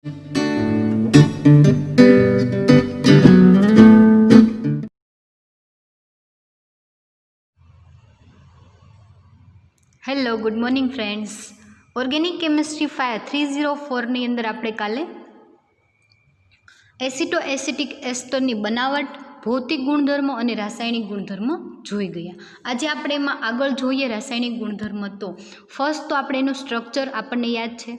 Hello, good morning friends. Organic chemistry 304ની અંદર આપણે કાલે એસિટો એસિટિક એસ્ટરની બનાવટ, ભૌતિક ગુણધર્મો અને રાસાયણિક ગુણધર્મો જોઈ ગયા. આજે આપણે એમાં આગળ જોઈએ રાસાયણિક ગુણધર્મ. તો ફર્સ્ટ તો આપણે એનું સ્ટ્રક્ચર આપણને યાદ છે,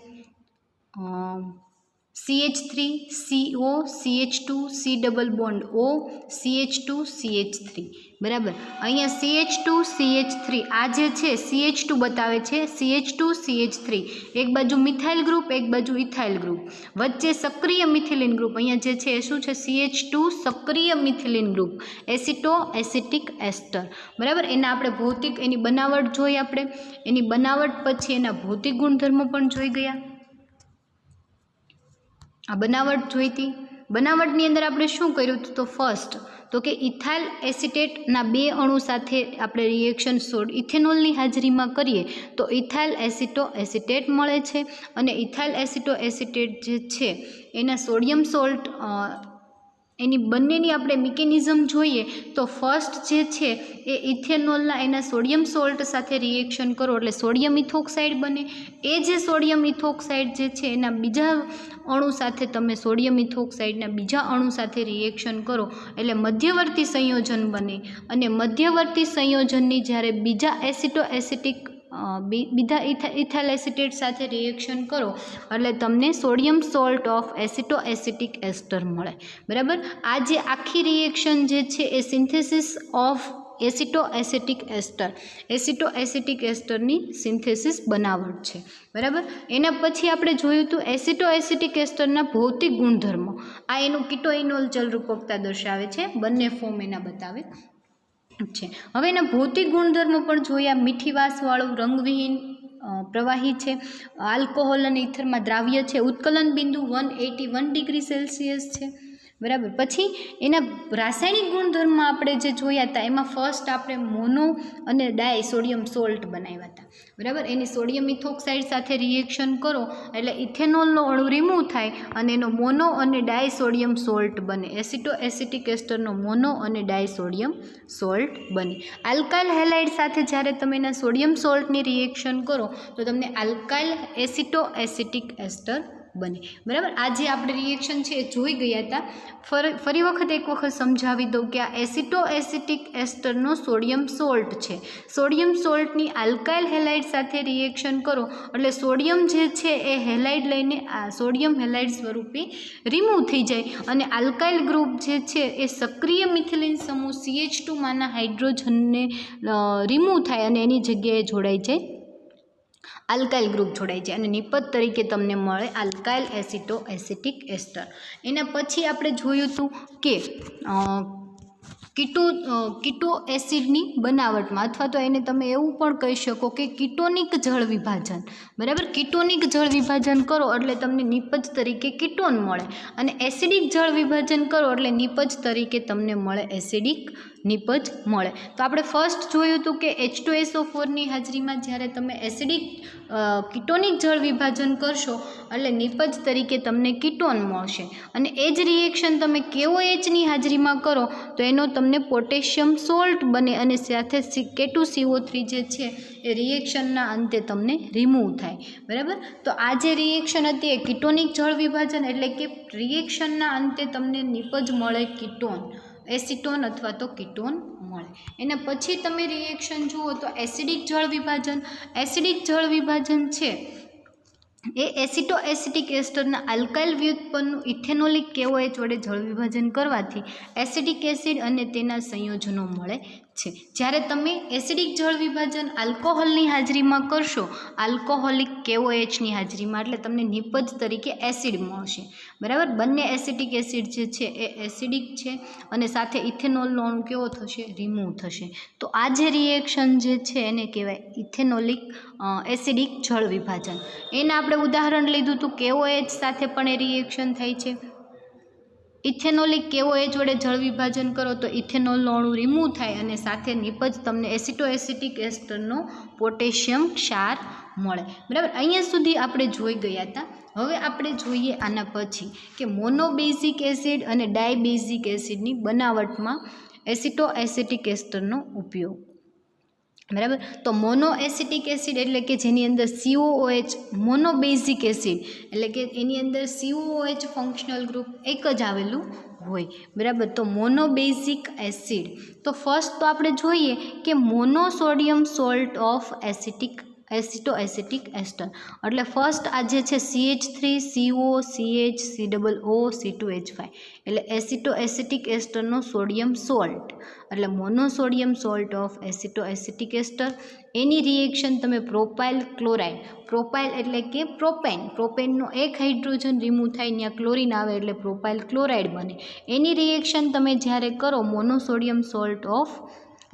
CH3 CO CH2 C double bond O CH2 CH3. બરાબર. અહીંયા CH2 CH3 આ જે છે CH2 બતાવે છે, CH2 CH3 એક બાજુ મિથાઇલ ગ્રુપ, એક બાજુ ઇથાઇલ ગ્રુપ, વચ્ચે સક્રિય મિથિલિન ગ્રુપ. અહીંયા જે છે એ શું છે? CH2 સક્રિય મિથિલિન ગ્રુપ, એસિટો એસિટિક એસ્ટર. બરાબર. એના આપણે ભૌતિક એની બનાવટ જોઈ, આપણે એની બનાવટ પછી એના ભૌતિક ગુણધર્મો પણ જોઈ ગયા. આ બનાવટ જોઈ હતી. બનાવટની અંદર આપણે શું કર્યું હતું? તો ફર્સ્ટ તો કે ઇથાઇલ એસિટેટના 2 અણુ સાથે આપણે રિએક્શન ઇથેનોલની હાજરીમાં કરીએ તો ઇથાઇલ એસિટો એસિટેટ મળે છે. અને ઇથાઇલ એસિટો એસિટેટ જે છે એના સોડિયમ સોલ્ટ, એની બંનેની આપણે મિકેનિઝમ જોઈએ તો ફર્સ્ટ જે છે એ ઇથેનોલના એના સોડિયમ સોલ્ટ સાથે રિએક્શન કરો એટલે સોડિયમ ઇથોક્સાઇડ બને. એ જે સોડિયમ ઇથોક્સાઇડ જે છે એના બીજા અણુ સાથે તમે સોડિયમ ઇથોક્સાઇડના બીજા અણુ સાથે રિએક્શન કરો એટલે મધ્યવર્તી સંયોજન બને. અને મધ્યવર્તી સંયોજનની જ્યારે બીજા એસિટો એસિટિક બીજા ઇથાઇલ એસિટેટ સાથે રિએક્શન કરો એટલે તમને sodium salt of aceto acetic ester મળે. બરાબર. આ જે આખી રિએક્શન જે છે એ synthesis of aceto acetic ester, aceto acetic એસ્ટરની સિન્થેસિસ બનાવટ છે. બરાબર. એના પછી આપણે જોયું હતું એસિટો એસિટિક એસ્ટરના ભૌતિક ગુણધર્મો. આ એનું કીટોઇનોલ ચલરૂપકતા દર્શાવે છે, બંને ફોર્મ એના બતાવે છે. હવે એના ભૌતિક ગુણધર્મો પણ જોયા. મીઠી વાસવાળું, રંગવિહીન, પ્રવાહી છે, આલ્કોહોલ અને ઇથરમાં દ્રાવ્ય છે, ઉત્કલન બિંદુ 181 ડિગ્રી સેલ્સિયસ છે. બરાબર. પછી એના રાસાયણિક ગુણધર્મ આપણે જે જોયા હતા એમાં ફર્સ્ટ આપણે મોનો અને ડાય સોડિયમ સોલ્ટ બનાવ્યા હતા. બરાબર. એની સોડિયમ ઇથોક્સાઇડ સાથે રિએક્શન કરો એટલે ઇથેનોલનો અણુ રિમૂવ થાય અને એનો મોનો અને ડાય સોડિયમ સોલ્ટ બને. એસિટો એસિટિક એસ્ટરનો મોનો અને ડાય સોડિયમ સોલ્ટ બને. આલ્કાઇલ હેલાઇડ સાથે જ્યારે તમે એના સોડિયમ સોલ્ટની રિએક્શન કરો તો તમને આલ્કાઇલ એસિટો એસિટિક એસ્ટર બને. બરાબર. આ જે આપણે રિએક્શન છે એ જોઈ ગયા હતા. ફરી વખત એક વખત સમજાવી દઉં કે આ એસિટો એસિટિક એસ્ટરનો સોડિયમ સોલ્ટ છે. સોડિયમ સોલ્ટની આલ્કાઇલ હેલાઇડ સાથે રિએક્શન કરો એટલે સોડિયમ જે છે એ હેલાઇડ લઈને આ સોડિયમ હેલાઇડ સ્વરૂપે રિમૂવ થઈ જાય અને આલ્કાઇલ ગ્રુપ જે છે એ સક્રિય મિથિલિન સમૂહ CH2 માંના હાઇડ્રોજનને રિમૂવ થાય અને એની જગ્યાએ જોડાઈ જાય આલ્કાઇલ ગ્રુપ જોડાઈ જાય અને નિપજ તરીકે તમને મળે આલ્કાઇલ એસિટો એસિટિક એસ્ટર. એના પછી આપણે જોયું હતું કે કીટો એસિડની બનાવટમાં અથવા તો એને તમે એવું પણ કહી શકો કે કીટોનિક જળ વિભાજન. બરાબર. કીટોનિક જળ વિભાજન કરો એટલે તમને નિપજ તરીકે કીટોન મળે અને એસિડિક જળ વિભાજન કરો એટલે નિપજ તરીકે તમને મળે એસિડિક નિપજ મળે. તો આપણે ફર્સ્ટ જોયું હતું કે H2SO4ની હાજરીમાં જ્યારે તમે એસિડિક કીટોનિક જળ વિભાજન કરશો એટલે નિપજ તરીકે તમને કીટોન મળશે. અને એ જ રિએક્શન તમે KOHની હાજરીમાં કરો તો એનો તમને પોટેશિયમ સોલ્ટ બને અને સાથે K2CO3 જે છે એ રિએક્શનના અંતે તમને રિમૂવ થાય. બરાબર. તો આ જે રિએક્શન હતી એ કીટોનિક જળ વિભાજન એટલે કે રિએક્શનના અંતે તમને નિપજ મળે કીટોન, એસિટોન અથવા તો કીટોન મળે. એના પછી તમે રિએક્શન જુઓ તો એસિડિક જળ વિભાજન. એસિડિક જળ વિભાજન છે એ એસિટો એસિટિક એસ્ટરના આલ્કાઇલ વ્યુત્પન્નનું ઇથેનોલિક KOH વડે જળ વિભાજન કરવાથી એસિડિક એસિડ અને તેના સંયોજનો મળે છે. જ્યારે તમે એસિડિક જળ વિભાજન આલ્કોહોલની હાજરીમાં કરશો, આલ્કોહોલિક KOHની હાજરીમાં, એટલે તમને નિપજ તરીકે એસિડ મળશે. બરાબર. બંને એસિટિક એસિડ જે છે એ એસિડિક છે અને સાથે ઇથેનોલનો અણુ કેવો થશે? રિમૂવ થશે. તો આ જે રિએક્શન જે છે એને કહેવાય ઇથેનોલિક એસિડિક જળ વિભાજન. એના આપણે ઉદાહરણ લીધું હતું KOH સાથે પણ એ રિએક્શન થાય છે. ઇથેનોલિક KOH વડે જળ વિભાજન કરો તો ઇથેનોલનો અણુ રિમૂવ થાય અને સાથે નિપજ તમને એસિટો એસિટિક એસ્ટરનો પોટેશિયમ ક્ષાર મળે. બરાબર. અહીંયા સુધી આપણે જોઈ ગયા હતા હવે આપણે જોઈએ આના પછી કે મોનોબેઝિક એસિડ અને ડાયબેઝિક એસિડની બનાવટમાં એસિટો એસિટિક એસ્ટરનો ઉપયોગ. બરાબર. તો મોનો એસિટિક એસિડ એટલે કે જેની અંદર COOH, મોનોબેઝિક એસિડ એટલે કે એની અંદર COOH ફંક્શનલ ગ્રુપ એક જ આવેલું હોય. બરાબર. તો મોનોબેઝિક એસિડ, તો ફર્સ્ટ તો આપણે જોઈએ કે monosodium salt of aceto acetic એસ્ટર, એટલે ફર્સ્ટ આ જે છે CH3CO CH COO C2H5 એટલે એસિટો એસિટિક એસ્ટરનો સોડિયમ સોલ્ટ, એટલે monosodium salt of aceto acetic ester. એની રિએક્શન તમે પ્રોપાઇલ ક્લોરાઇડ, પ્રોપાઇલ એટલે કે પ્રોપેનનો એક હાઇડ્રોજન રિમૂવ થાય ત્યાં ક્લોરિન આવે એટલે પ્રોપાઇલ ક્લોરાઇડ બને. એની રિએક્શન તમે જ્યારે કરો monosodium salt of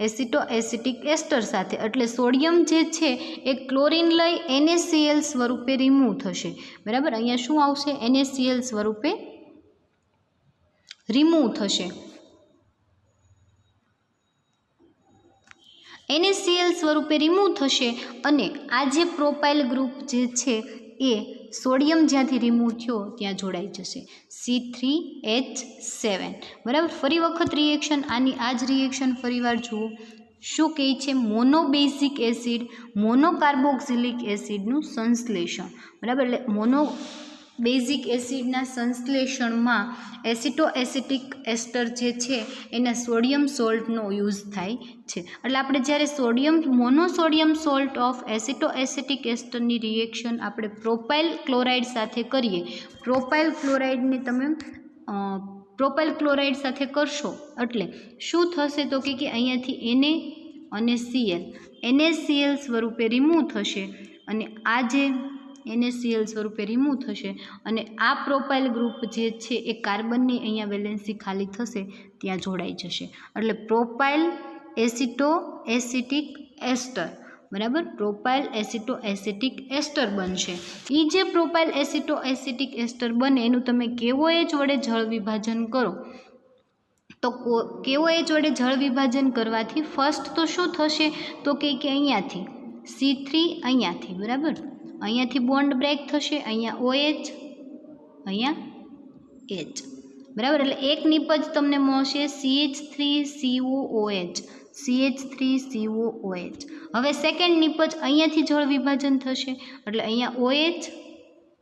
aceto acetic એસ્ટર સાથે, એટલે સોડિયમ જે છે એ ક્લોરિન લઈ NaCl સ્વરૂપે રિમૂવ થશે. બરાબર. અહીંયા શું આવશે? NaCl સ્વરૂપે રિમૂવ થશે. NaCl સ્વરૂપે રિમૂવ થશે અને આ જે પ્રોપાઇલ ગ્રુપ જે છે એ સોડિયમ જ્યાંથી રિમૂવ થયો ત્યાં જોડાઈ જશે C3H7. બરાબર. ફરી વખત રિએક્શન આની આ જ રિએક્શન ફરીવાર જુઓ. શું કહે છે? મોનોબેઝિક એસિડ મોનોકાર્બોક્સિલિક એસિડનું સંશ્લેષણ. બરાબર. એટલે મોનોબેઝિક એસિડના સંશ્લેષણમાં એસિટો એસિટિક એસ્ટર જે છે એના સોડિયમ સોલ્ટનો યુઝ થાય છે. એટલે આપણે જ્યારે monosodium salt of aceto acetic એસ્ટરની reaction આપણે પ્રોપાઇલ ક્લોરાઇડ સાથે કરીએ, પ્રોપાઇલ ક્લોરાઇડ સાથે કરશો એટલે શું થશે? તો કે અહીંયાથી Na અને Cl, NaCl સ્વરૂપે રિમૂવ થશે અને આ જે NaCl સ્વરૂપે રિમૂવ થશે અને આ પ્રોપાઇલ ગ્રુપ જે છે એ કાર્બનની અહીંયા વેલેન્સી ખાલી થશે ત્યાં જોડાઈ જશે એટલે પ્રોપાઇલ એસિટો એસિટિક એસ્ટર. બરાબર. પ્રોપાઇલ એસિટો એસિટિક એસ્ટર બનશે. એ જે પ્રોપાઇલ એસિટો એસિટિક એસ્ટર બને એનું તમે KOH વડે જળ વિભાજન કરો. તો KOH વડે જળ વિભાજન કરવાથી ફર્સ્ટ તો શું થશે? તો કે અહીંયાથી C3 અહીંયાથી, બરાબર, અહીંયાથી બોન્ડ બ્રેક થશે, અહીંયા OH, અહીંયા H. બરાબર. એટલે એક નિપજ તમને મળશે CH3COOH, CH3COOH. હવે સેકન્ડ નિપજ અહીંયાથી જળ વિભાજન થશે એટલે અહીંયા OH,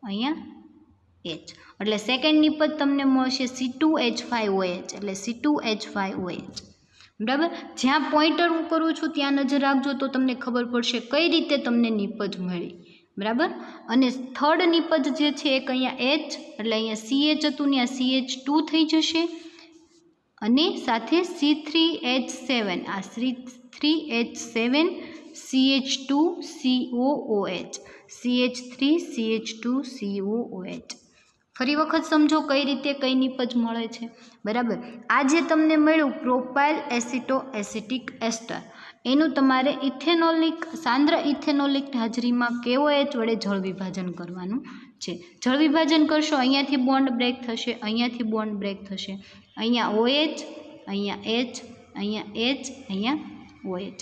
અહીંયા H. એટલે સેકન્ડ નિપજ તમને મળશે C2H5OH, એટલે C2H5OH. બરાબર. જ્યાં પોઇન્ટર હું કરું છું ત્યાં નજર રાખજો તો તમને ખબર પડશે કઈ રીતે તમને નિપજ મળી. બરાબર. અને થર્ડ નિપજ જે છે એક અહીંયા H, એટલે અહીંયા CH હતું ત્યાં CH2 થઈ જશે અને સાથે C3H7, આ C3H7 CH2COOH, CH3CH2COOH. ફરી વખત સમજો કઈ રીતે કઈ નિપજ મળે છે. બરાબર. આ જે તમને મળ્યું પ્રોપાઇલ એસિટો એસિટિક એસ્ટર, એનું તમારે સાંદ્ર ઇથેનોલિક હાજરીમાં KOH વડે જળ વિભાજન કરવાનું છે. જળ વિભાજન કરશો અહીંયાથી બોન્ડ બ્રેક થશે, અહીંયાથી બોન્ડ બ્રેક થશે, અહીંયા OH, અહીંયા H, અહીંયા H, અહીંયા OH.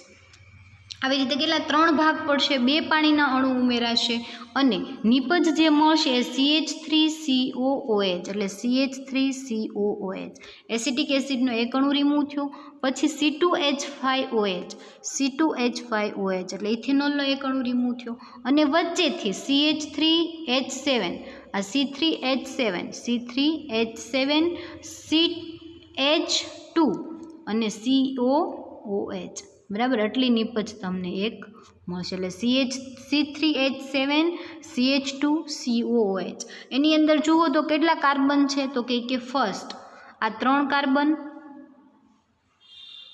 આવી રીતે કેટલા 3 ભાગ પડશે, 2 પાણીના અણુ ઉમેરાશે અને નિપજ જે મળશે એ CH3COOH, એટલે CH3COOH. એસિટિક એસિડનો એક અણુ રિમૂવ થયો, પછી C2H5OH, C2H5OH એટલે ઇથેનોલનો એક અણુ રિમૂવ થયો અને વચ્ચેથી CH3H7, આ C3H7, C3H7 CH2 અને COOH. બરાબર. આટલી નિપજ તમને એક મળશે એટલે C3H7 CH2 COOH. એની અંદર જુઓ તો કેટલા કાર્બન છે? તો કે ફર્સ્ટ આ 3 કાર્બન,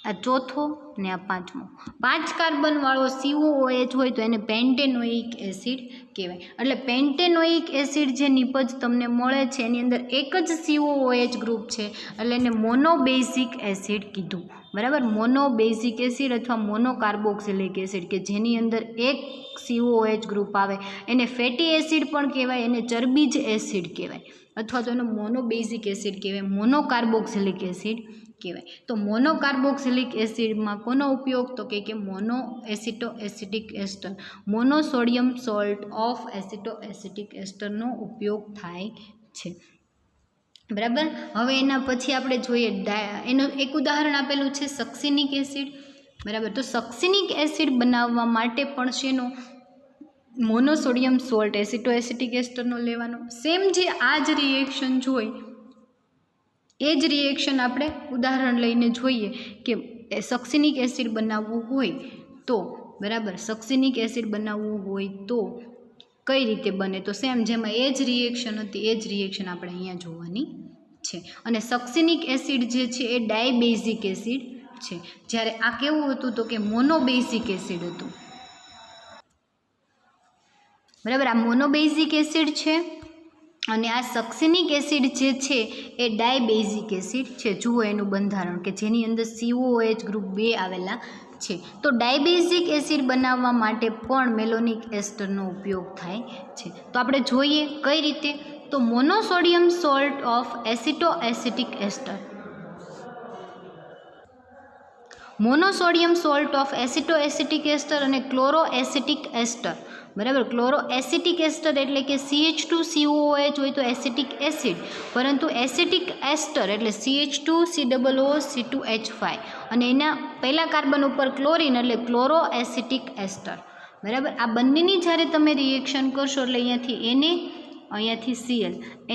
આ ચોથો ને આ પાંચમો. 5 કાર્બનવાળો COOH હોય તો એને પેન્ટેનોઇક એસિડ કહેવાય. એટલે પેન્ટેનોઇક એસિડ જે નિપજ તમને મળે છે એની અંદર એક જ COOH ગ્રુપ છે એટલે એને મોનોબેઝિક એસિડ કીધું. બરાબર. મોનોબેઝિક એસિડ અથવા મોનોકાર્બોક્સિલિક એસિડ કે જેની અંદર એક COOH ગ્રુપ આવે એને ફેટી એસિડ પણ કહેવાય, એને ચરબીજ એસિડ કહેવાય. અથવા તો એનો મોનોબેઝિક એસિડ કહેવાય, મોનોકાર્બોક્સિલિક એસિડ કહેવાય. તો મોનોકાર્બોક્સિલિક એસિડમાં કોનો ઉપયોગ? તો કે mono aceto acetic ester, monosodium salt of aceto acetic એસ્ટરનો ઉપયોગ થાય છે. બરાબર. હવે એના પછી આપણે જોઈએ એનું એક ઉદાહરણ આપેલું છે સક્સિનિક એસિડ. બરાબર. તો સક્સિનિક એસિડ બનાવવા માટે પણ શેનો? મોનોસોડિયમ સોલ્ટ એસિટો એસિટિક એસ્ટરનો લેવાનો. સેમ જે આ જ રિએક્શન જોઈ એ જ રિએક્શન આપણે ઉદાહરણ લઈને જોઈએ કે સક્સિનિક એસિડ બનાવવું હોય તો, બરાબર, સક્સિનિક એસિડ બનાવવું હોય તો કઈ રીતે બને? તો સેમ જેમાં એ જ રિએક્શન હતી એ જ રિએક્શન આપણે અહીંયા જોવાની છે. અને સક્સિનિક એસિડ જે છે એ ડાયબેઝિક એસિડ છે, જ્યારે આ કેવું હતું? તો કે મોનોબેઝિક એસિડ હતું. બરાબર. આ મોનોબેઝિક એસિડ છે અને આ સક્સિનિક એસિડ જે છે એ ડાયબેઝિક એસિડ છે. જુઓ એનું બંધારણ કે જેની અંદર COOH ગ્રુપ 2 આવેલા છે. તો ડાયબેઝિક એસિડ બનાવવા માટે પણ મેલોનિક એસ્ટરનો ઉપયોગ થાય છે. તો આપણે જોઈએ કઈ રીતે. તો monosodium salt of aceto acetic ester, monosodium salt of aceto acetic ester અને ક્લોરો એસિટિક એસ્ટર. બરાબર. ક્લોરો એસિટિક એસ્ટર એટલે કે CH2COOH હોય તો એસિટિક એસિડ, પરંતુ એસિટિક એસ્ટર એટલે CH2COOC2H5 અને એના પહેલા કાર્બન ઉપર ક્લોરીન એટલે ક્લોરો એસિટિક એસ્ટર. બરાબર. આ બંનેની જ્યારે તમે રિએક્શન કરશો એટલે અહીંયાથી અહીંયાથી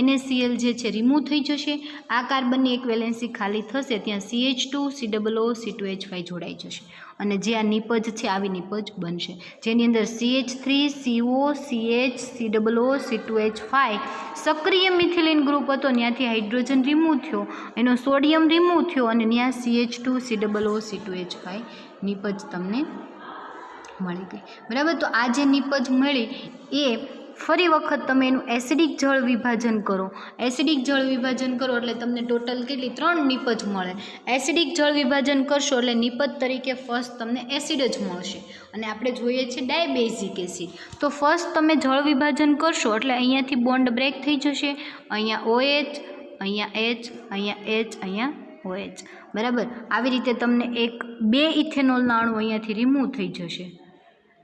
NaCl જે છે રિમૂવ થઈ જશે. આ કાર્બનની એક વેલેન્સી ખાલી થશે, ત્યાં CH2COOC2H5 જોડાઈ જશે અને જે આ નિપજ છે આવી નિપજ બનશે, જેની અંદર CH3COCH સક્રિય મિથિલિન ગ્રુપ હતો, ત્યાંથી હાઇડ્રોજન રિમૂવ થયો, એનો સોડિયમ રિમૂવ થયો અને ત્યાં CH2COOC2H5 નિપજ તમને મળી ગઈ. બરાબર. તો આ જે નિપજ મળી એ ફરી વખત તમે એનું એસિડિક જળ વિભાજન કરો. એસિડિક જળ વિભાજન કરો એટલે તમને ટોટલ કેટલી? 3 નિપજ મળે. એસિડિક જળ વિભાજન કરશો એટલે નિપજ તરીકે ફર્સ્ટ તમને એસિડ જ મળશે અને આપણે જોઈએ છે ડાયબેઝિક એસિડ. તો ફર્સ્ટ તમે જળ વિભાજન કરશો એટલે અહીંયાથી બોન્ડ બ્રેક થઈ જશે. અહીંયા OH, અહીંયા H, અહીંયા H, અહીંયા OH. બરાબર. આવી રીતે તમને 2 ઇથેનોલના અણુ અહીંયાથી રિમૂવ થઈ જશે.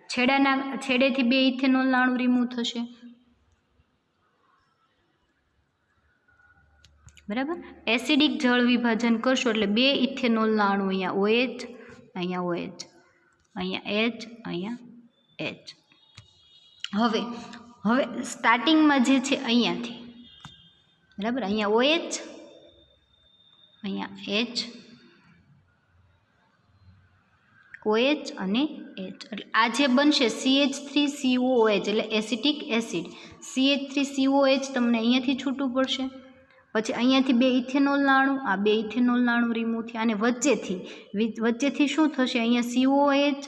છેડેથી 2 ઇથેનોલના અણુ રિમૂવ થશે. બરાબર. એસિડિક જળ વિભાજન કરશો એટલે 2 ઇથેનોલના અણુ અહીંયા OH, અહીંયા OH, અહીંયા H, અહીંયા H. હવે સ્ટાર્ટિંગમાં જે છે અહીંયાથી, બરાબર, અહીંયા OH, અહીંયા H, OH અને H. એટલે આ જે બનશે CH3COOH એટલે એસિટિક એસિડ. CH3COOH તમને અહીંયાથી છૂટું પડશે. પછી અહીંયાથી 2 ઇથેનોલના અણુ, આ 2 ઇથેનોલના અણુ રિમૂવ થયા અને વચ્ચેથી શું થશે? અહીંયા COOH,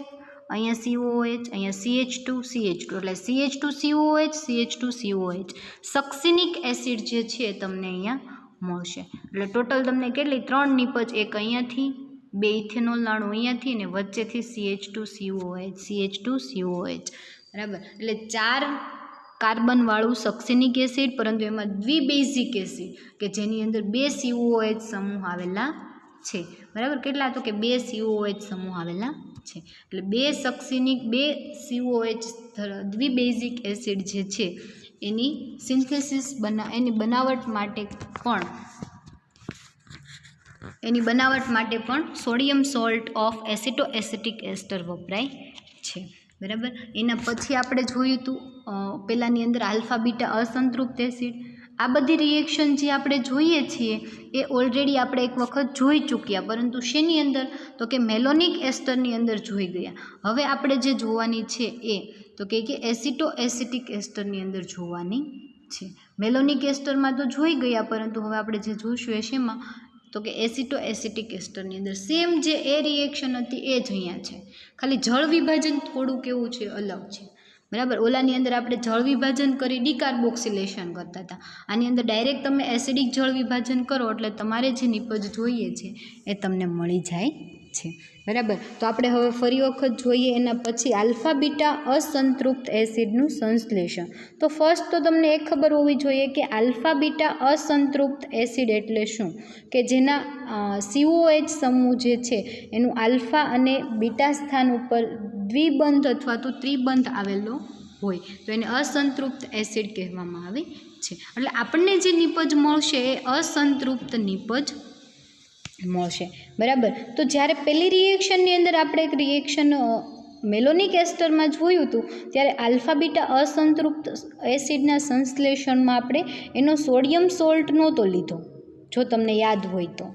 અહીંયા COOH, અહીંયા CH2 એટલે CH2COOH, CH2COOH સક્સિનિક એસિડ જે છે તમને અહીંયા મળશે. એટલે ટોટલ તમને કેટલી? 3 નિપજ, એક અહીંયાથી, 2 ઇથેનોલના અણુ અહીંયાથી અને વચ્ચેથી CH2COOH. બરાબર. એટલે 4 કાર્બનવાળું સક્સિનિક એસિડ, પરંતુ એમાં દ્વિબેઝિક એસિડ કે જેની અંદર 2 COOH સમૂહ આવેલા છે. બરાબર. કેટલા? તો કે 2 COOH સમૂહ આવેલા છે. એટલે 2 સક્સિનિક 2 COOH દ્વિબેઝિક એસિડ જે છે એની સિન્થેસિસ એની બનાવટ માટે પણ sodium salt of aceto acetic એસ્ટર વપરાય છે. બરાબર. એના પછી આપણે જોયું હતું પહેલાંની અંદર આલ્ફા બીટા અસંતૃપ્ત એસિડ. આ બધી રિએક્શન જે આપણે જોઈએ છીએ એ ઓલરેડી આપણે એક વખત જોઈ ચૂક્યા, પરંતુ શેની અંદર? તો કે મેલોનિક એસ્ટરની અંદર જોઈ ગયા. હવે આપણે જે જોવાની છે એ તો કે એસિટો એસિટિક એસ્ટરની અંદર જોવાની છે. મેલોનિક એસ્ટરમાં તો જોઈ ગયા, પરંતુ હવે આપણે જે જોઈશું એ શેમાં? તો કે એસિટો એસિટિક એસ્ટરની અંદર સેમ જે એ રિએક્શન હતી એ જ અહીંયા છે, ખાલી જળ વિભાજન થોડું કેવું છે? અલગ છે. બરાબર. ઓલાની અંદર આપણે જળ વિભાજન કરી ડિકાર્બોક્સિલેશન કરતા હતા, આની અંદર ડાયરેક્ટ તમે એસિડિક જળ વિભાજન કરો એટલે તમારે જે નિપજ જોઈએ છે એ તમને મળી જાય છે, બરાબર. તો આપણે હવે ફરી વખત જોઈએ એના પછી આલ્ફા બીટા અસંતૃપ્ત એસિડનું સંશ્લેષણ. તો ફર્સ્ટ તો તમને એ ખબર હોવી જોઈએ કે આલ્ફા બીટા અસંતૃપ્ત એસિડ એટલે શું, કે જેના COH સમૂહ જે છે એનું આલ્ફા અને બીટા સ્થાન ઉપર દ્વિબંધ અથવા તો ત્રિબંધ આવેલો હોય તો એને અસંતૃપ્ત એસિડ કહેવામાં આવે છે. એટલે આપણને જે નિપજ મળશે એ અસંતૃપ્ત નિપજ મળશે, બરાબર. તો જ્યારે પહેલી રિએક્શનની અંદર આપણે એક રિએક્શન મેલોનિક એસ્ટરમાં જોયું હતું ત્યારે આલ્ફા બીટા અસંતૃપ્ત એસિડના સંશ્લેષણમાં આપણે એનો સોડિયમ સોલ્ટ નહોતો લીધો, જો તમને યાદ હોય તો.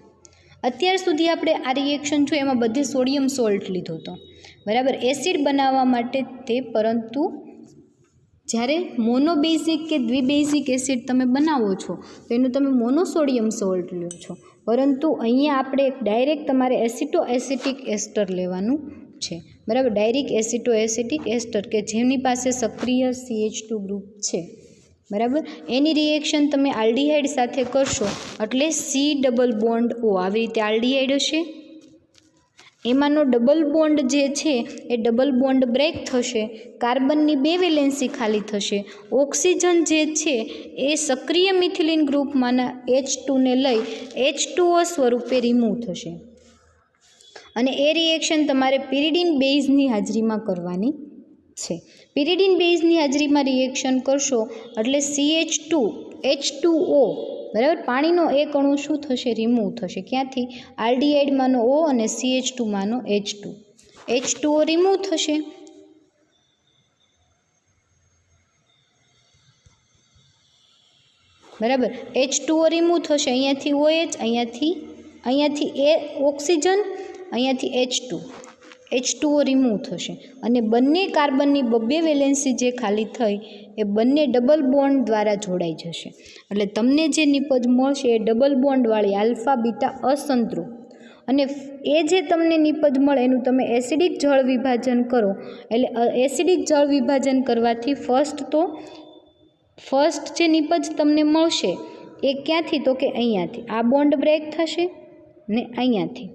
અત્યાર સુધી આપણે આ રિએક્શન જોઈએ એમાં બધે સોડિયમ સોલ્ટ લીધો હતો, બરાબર, એસિડ બનાવવા માટે તે. પરંતુ જ્યારે મોનોબેઝિક કે દ્વિબેઝિક એસિડ તમે બનાવો છો તો એનું તમે મોનોસોડિયમ સોલ્ટ લો છો, પરંતુ અહીંયા આપણે ડાયરેક્ટ તમારે એસિટો એસિટિક એસ્ટર લેવાનું છે, બરાબર. ડાયરેક્ટ એસિટો એસિટિક એસ્ટર કે જેની પાસે સક્રિય CH2 ગ્રુપ છે, બરાબર. એની રિએક્શન તમે આલ્ડીહાઇડ સાથે કરશો એટલે C ડબલ બોન્ડ O આવી રીતે આલ્ડીહાઇડ હશે. એમાંનો ડબલ બોન્ડ જે છે એ ડબલ બોન્ડ બ્રેક થશે, કાર્બનની 2 વેલેન્સી ખાલી થશે, ઓક્સિજન જે છે એ સક્રિય મિથિલિન ગ્રુપમાંના H2ને લઈ H2O સ્વરૂપે રિમૂવ થશે અને એ રિએક્શન તમારે પિરિડીન બેઝની હાજરીમાં કરવાની છે. પિરિડીન બેઝની હાજરીમાં રિએક્શન કરશો એટલે CH2H2O, બરાબર, પાણીનો એક અણુ શું થશે, રિમૂવ થશે. ક્યાંથી? આલ્ડીહાઇડમાંનો O અને CH2માંનો H2. H2O રિમૂવ થશે, બરાબર. H2O રિમૂવ થશે, અહીંયાથી OH, અહીંયાથી ઓક્સિજન, અહીંયાથી H2O રિમૂવ થશે અને બંને કાર્બનની 2 વેલેન્સી જે ખાલી થઈ એ બંને ડબલ બોન્ડ દ્વારા જોડાઈ જશે. એટલે તમને જે નિપજ મળશે એ ડબલ બોન્ડવાળી આલ્ફા બીટા અસંતૃપ્ત. અને એ જે તમને નિપજ મળે એનું તમે એસિડિક જળ વિભાજન કરો એટલે એસિડિક જળ વિભાજન કરવાથી ફર્સ્ટ જે નિપજ તમને મળશે એ ક્યાંથી, તો કે અહીંયાથી આ બોન્ડ બ્રેક થશે ને અહીંયાથી,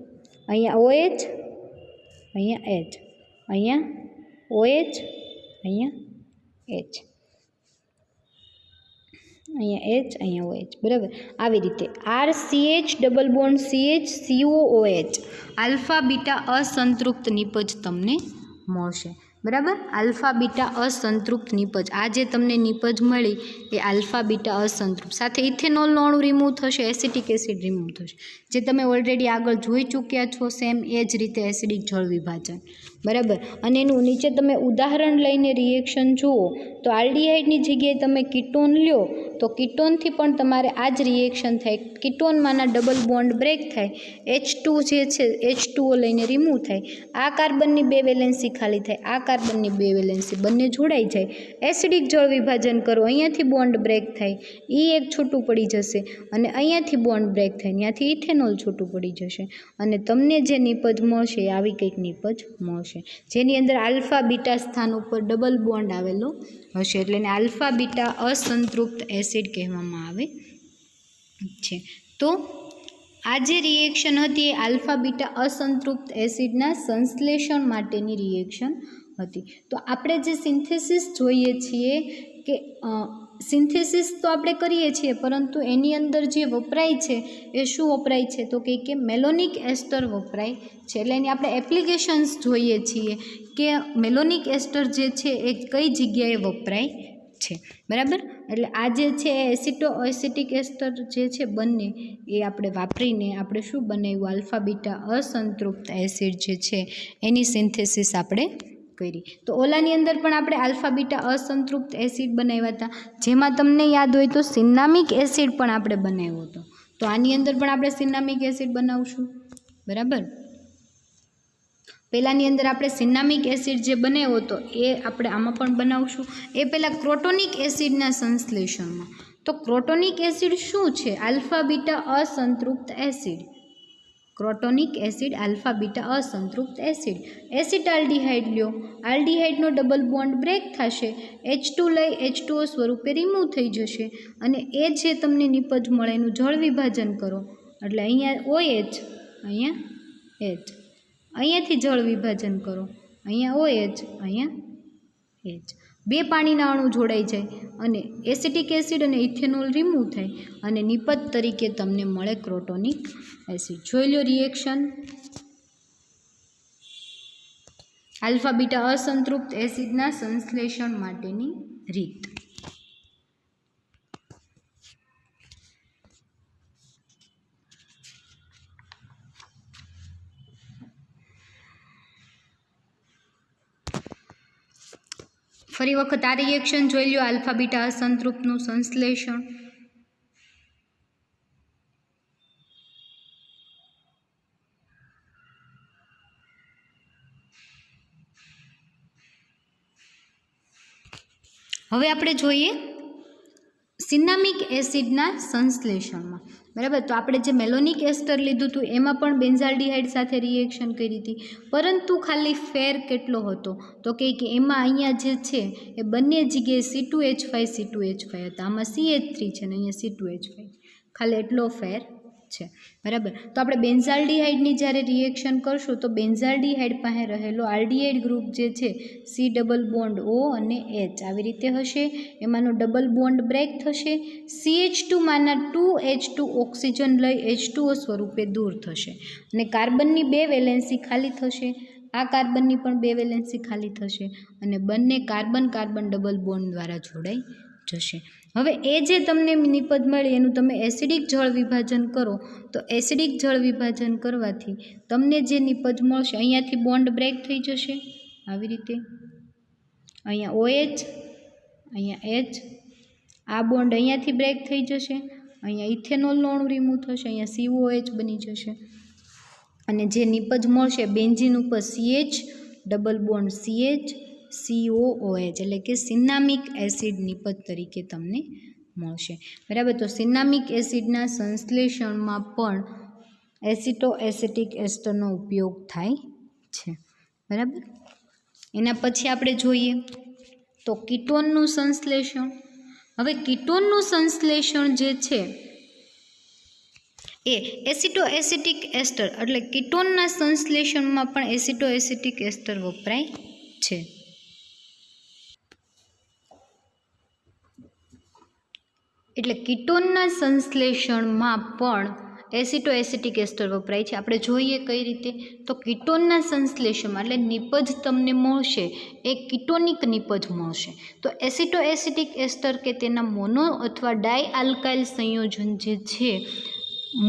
અહીંયા OH, અહીંયા H, અહીંયા OH, અહીંયા H, અહીંયા H, અહીંયા OH, બરાબર. આવી રીતે RCH double bond CH COOH alpha beta અસંતૃપ્ત નિપજ તમને મળશે, બરાબર. આલ્ફા બીટા અસંતૃપ્ત નિપજ, આ જે તમને નિપજ મળી એ આલ્ફા બીટા અસંતૃપ્ત સાથે ઇથેનોલનો અણુ રિમૂવ થશે, એસિટિક એસિડ રિમૂવ થશે, જે તમે ઓલરેડી આગળ જોઈ ચૂક્યા છો. સેમ એ જ રીતે એસિડિક જળ વિભાજન, બરાબર. અને એનું નીચે તમે ઉદાહરણ લઈને રિએક્શન જુઓ તો આલ્ડીહાઇડની જગ્યાએ તમે કીટોન લ્યો તો કીટોનથી પણ તમારે આ જ રિએક્શન થાય. કીટોનમાંના ડબલ બોન્ડ બ્રેક થાય, H2 જે છે H2O લઈને રિમૂવ થાય, આ કાર્બનની 2 વેલેન્સી ખાલી થાય, આ કાર્બનની 2 વેલેન્સી બંને જોડાઈ જાય, એસિડિક જળ વિભાજન કરો, અહીંયાથી બોન્ડ બ્રેક થાય, એક છૂટું પડી જશે અને અહીંયાથી બોન્ડ બ્રેક થાય, ત્યાંથી ઇથેનોલ છૂટું પડી જશે અને તમને જે નિપજ મળશે એ આવી કંઈક નિપજ મળશે, જેની અંદર આલ્ફા બીટા સ્થાન ઉપર ડબલ બોન્ડ આવેલો હશે. એટલે એને આલ્ફા બીટા અસંતૃપ્ત એસિડ કહેવામાં આવે છે. તો આ જે રિએક્શન હતી એ આલ્ફા બીટા અસંતૃપ્ત એસિડના સંશ્લેષણ માટેની રિએક્શન હતી. તો આપણે જે સિન્થેસિસ જોઈએ છીએ કે સિન્થેસિસ તો આપણે કરીએ છીએ પરંતુ એની અંદર જે વપરાય છે એ શું વપરાય છે, તો કે મેલોનિક એસ્ટર વપરાય છે. એટલે એની આપણે એપ્લિકેશન્સ જોઈએ છીએ કે મેલોનિક એસ્ટર જે છે એ કઈ જગ્યાએ વપરાય છે, બરાબર. એટલે આ જે છે એસિટો એસિટિક એસ્ટર જે છે બંને એ આપણે વાપરીને આપણે શું બનાવ્યું, આલ્ફા બીટા અસંતૃપ્ત એસિડ જે છે એની સિન્થેસિસ આપણે કરી. તો ઓલાની અંદર પણ આપણે આલ્ફા બીટા અસંતૃપ્ત એસિડ બનાવ્યા હતા, જેમાં તમને યાદ હોય તો સિન્નામિક એસિડ પણ આપણે બનાવ્યો હતો. તો આની અંદર પણ આપણે સિન્નામિક એસિડ બનાવશું, બરાબર. પહેલાંની અંદર આપણે સિન્નામિક એસિડ જે બનાવ્યો હતો એ આપણે આમાં પણ બનાવશું. એ પહેલાં ક્રોટોનિક એસિડના સંશ્લેષણમાં. તો ક્રોટોનિક એસિડ શું છે? આલ્ફા બીટા અસંતૃપ્ત acid. Crotonic acid alpha beta અસંતૃપ્ત એસિડ. એસિટાલ્ડીહાઇડ લ્યો, આલ્ડીહાઇડનો ડબલ બોન્ડ બ્રેક થશે, H2 લઈ H2O સ્વરૂપે રિમૂવ થઈ જશે અને એ જે તમને નિપજ મળે એનું જળ વિભાજન કરો એટલે અહીંયા OH, અહીંયા H, અહીંયાથી જળ વિભાજન કરો, અહીંયા OH, અહીંયા H, બે પાણીના અણુ જોડાઈ જાય અને એસિટિક એસિડ અને ઇથેનોલ રિમૂવ થાય અને નિપજ તરીકે તમને મળે ક્રોટોનિક એસિડ. જોઈ લો રિએક્શન. આલ્ફા બીટા અસંતૃપ્ત એસિડના સંશ્લેષણ માટેની રીત. ફરી વખત આ રિએક્શન જોઈ લો. આલ્ફા બીટા અસંતૃપ્તનું સંશ્લેષણ. હવે આપણે જોઈએ સિનામિક એસિડના સંશ્લેષણમાં. બરાબર, તો આપણે જે મેલોનિક એસ્ટર લીધું હતું એમાં પણ બેન્ઝાલ્ડિહાઇડ સાથે રિએક્શન કરી હતી, પરંતુ ખાલી ફેર કેટલો હતો તો કે એમાં અહીંયા જે છે એ બંને જગ્યાએ C2H5 હતા. આમાં CH3 છે ને અહીંયા C2H5, ખાલી એટલો ફેર છે. બરાબર, તો આપણે બેન્ઝાલ્ડિહાઇડની જ્યારે રિએક્શન કરશું તો બેન્ઝાલ્ડિહાઇડ પાસે રહેલો આલ્ડિહાઇડ ગ્રુપ જે છે C ડબલ બોન્ડ O અને H આવી રીતે હશે. એમાંનો ડબલ બોન્ડ બ્રેક થશે. CH2 માંના 2H2 ઓક્સિજન લઈ H2O સ્વરૂપે દૂર થશે અને કાર્બનની 2 વેલેન્સી ખાલી થશે. આ કાર્બનની પણ 2 વેલેન્સી ખાલી થશે અને બંને કાર્બન કાર્બન ડબલ બોન્ડ દ્વારા જોડાઈ જશે. હવે એ જે તમને નિપજ મળી એનું તમે એસિડિક જળ વિભાજન કરો તો એસિડિક જળ વિભાજન કરવાથી તમને જે નિપજ મળશે, અહીંયાથી બોન્ડ બ્રેક થઈ જશે આવી રીતે, અહીંયા OH, અહીંયા H, આ બોન્ડ અહીંયાથી બ્રેક થઈ જશે, અહીંયા ઇથેનોલનું અણુ રિમૂવ થશે, અહીંયા COH બની જશે અને જે નિપજ મળશે બેન્ઝીન ઉપર CH double bond CH COOH એટલે કે સિનામિક એસિડ નિપજ તરીકે તમને મળશે. બરાબર, તો સિનામિક એસિડના સંશ્લેષણમાં પણ એસિટો એસિટિક એસ્ટરનો ઉપયોગ થાય છે. બરાબર, એના પછી આપણે જોઈએ તો કીટોનનું સંશ્લેષણ. હવે કીટોનનું સંશ્લેષણ જે છે એ એસિટો એસિટિક એસ્ટર એટલે કીટોનના સંશ્લેષણમાં પણ એસિટો એસિટિક એસ્ટર વપરાય છે. એટલે કીટોનના સંશ્લેષણમાં પણ એસિટો એસિટિક એસ્ટર વપરાય છે. આપણે જોઈએ કઈ રીતે તો કીટોનના સંશ્લેષણમાં એટલે નિપજ તમને મળશે એ કીટોનિક નિપજ મળશે. તો એસિટો એસિટિક એસ્ટર કે તેના મોનો અથવા ડાય આલ્કાઇલ સંયોજન જે છે,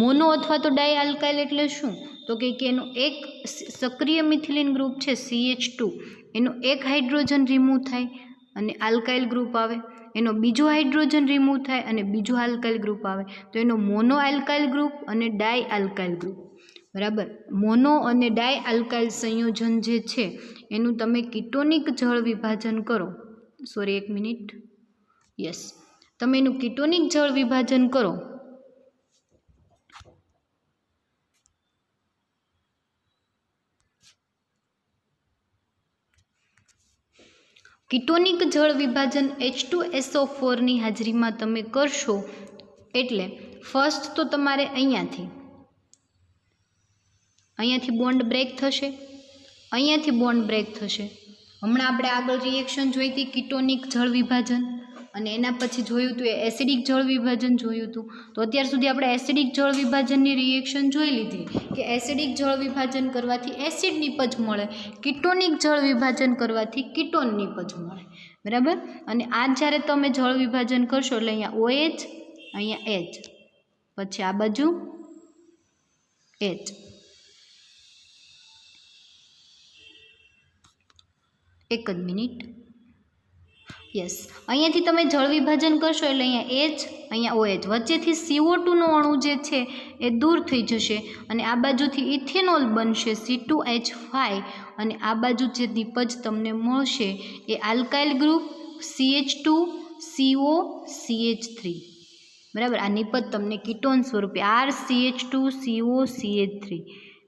મોનો અથવા તો ડાય આલ્કાઇલ એટલે શું તો કે એનો એક સક્રિય મિથિલિન ગ્રુપ છે CH2, એનો એક હાઇડ્રોજન રિમૂવ થાય અને આલ્કાઇલ ગ્રુપ આવે, એનો બીજો હાઇડ્રોજન રિમૂવ થાય અને બીજો આલ્કાઇલ ગ્રુપ આવે, તો એનો મોનો આલ્કાઇલ ગ્રુપ અને ડાય આલ્કાઇલ ગ્રુપ. બરાબર, મોનો અને ડાય આલ્કાઇલ સંયોજન જે છે એનું તમે કીટોનિક જળ વિભાજન કરો, સોરી 1 મિનિટ, યસ, તમે એનું કીટોનિક જળ વિભાજન કરો કીટોનિક જળ વિભાજન H2SO4 ની હાજરીમાં તમે કરશો એટલે ફર્સ્ટ તો તમારે અહીંયાથી બોન્ડ બ્રેક થશે, અહીંયાથી બોન્ડ બ્રેક થશે. હમણાં આપણે આગળ રિએક્શન જોઈ હતી કીટોનિક જળ વિભાજન અને એના પછી જોયું હતું એ એસિડિક જળ વિભાજન જોયું હતું. તો અત્યાર સુધી આપણે એસિડિક જળ વિભાજનની રિએક્શન જોઈ લીધી કે એસિડિક જળ વિભાજન કરવાથી એસિડ નિપજ મળે, કીટોનિક જળ વિભાજન કરવાથી કીટોન નિપજ મળે. બરાબર, અને આ જ્યારે તમે જળ વિભાજન કરશો એટલે અહીંયા OH, અહીંયા H, પછી આ બાજુ H. એક જ મિનિટ, યસ, અહીંયાથી તમે જળ વિભાજન કરશો એટલે અહીંયા H, અહીંયા OH, વચ્ચેથી CO2નો અણુ જે છે એ દૂર થઈ જશે અને આ બાજુથી ઇથેનોલ બનશે C2H5 અને આ બાજુ જે નિપજ તમને મળશે એ alkyl group CH2 CO CH3. બરાબર, આ નિપજ તમને કીટોન સ્વરૂપે RCH2 CO CH3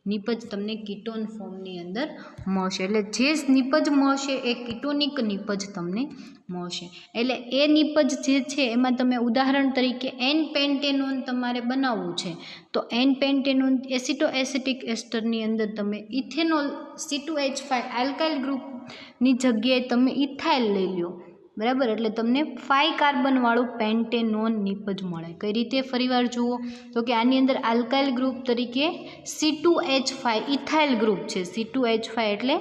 નિપજ તમને કીટોન ફોર્મની અંદર મળશે. એટલે જે નિપજ મળશે એ કીટોનિક નિપજ તમને મળશે. એટલે એ નિપજ જે છે એમાં તમે ઉદાહરણ તરીકે એન પેન્ટેનોન તમારે બનાવવું છે તો એન પેન્ટેનોન એસિટો એસિટિક એસ્ટરની અંદર તમે ઇથેનોલ C2H5 આલ્કાઇલ ગ્રુપની જગ્યાએ તમે ઇથાઇલ લઈ લો, બરાબર. એટલે તમને 5 કાર્બનવાળું પેન્ટેનોન નિપજ મળે. કઈ રીતે? ફરીવાર જુઓ તો કે આની અંદર આલ્કાઇલ ગ્રુપ તરીકે C2H5 ઇથાઇલ ગ્રુપ છે. C2H5 એટલે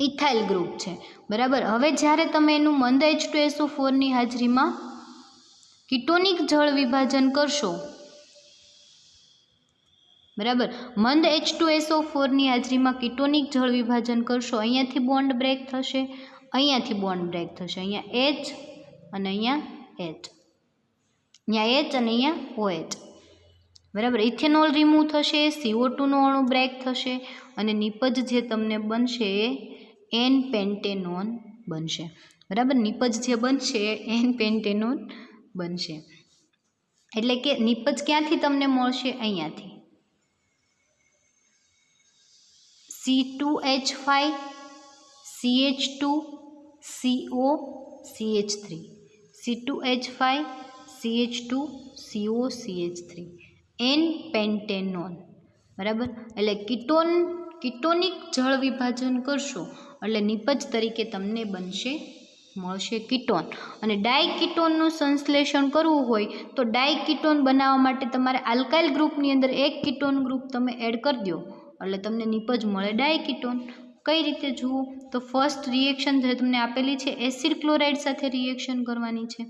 ઇથાઇલ ગ્રુપ છે, બરાબર. હવે જ્યારે તમે એનું મંદ H2SO4ની હાજરીમાં કીટોનિક જળ વિભાજન કરશો, બરાબર, મંદ H2SO4ની હાજરીમાં કીટોનિક જળ વિભાજન કરશો, અહીંયાથી બોન્ડ બ્રેક થશે, અહીંયાથી બોન્ડ બ્રેક થશે, અહીંયા H અને અહીંયા H, અહીંયા H અને અહીંયા OH, બરાબર. ઇથેનોલ રિમૂવ થશે, CO2નો અણુ બ્રેક થશે અને નિપજ જે તમને બનશે એ એન પેન્ટેનોન બનશે, બરાબર. નિપજ જે બનશે એ એન પેન્ટેનોન બનશે. એટલે કે નિપજ ક્યાંથી તમને મળશે? અહીંયાથી C2H5 CH2 CO CH3 C2H5 CH2 CO CH3 N પેન્ટેનોન, બરાબર. એટલે કીટોનિક જળ વિભાજન કરશો એટલે નિપજ તરીકે તમને મળશે કીટોન. અને ડાયકીટોનનું સંશ્લેષણ કરવું હોય તો ડાયકીટોન બનાવવા માટે તમારે આલ્કાઇલ ગ્રુપની અંદર એક કીટોન ગ્રુપ તમે એડ કરી દો એટલે તમને નિપજ મળે ડાયકીટોન. કઈ રીતે જુઓ તો ફર્સ્ટ રિએક્શન જે તમને આપેલી છે એસિડ ક્લોરાઇડ સાથે રિએક્શન કરવાની છે.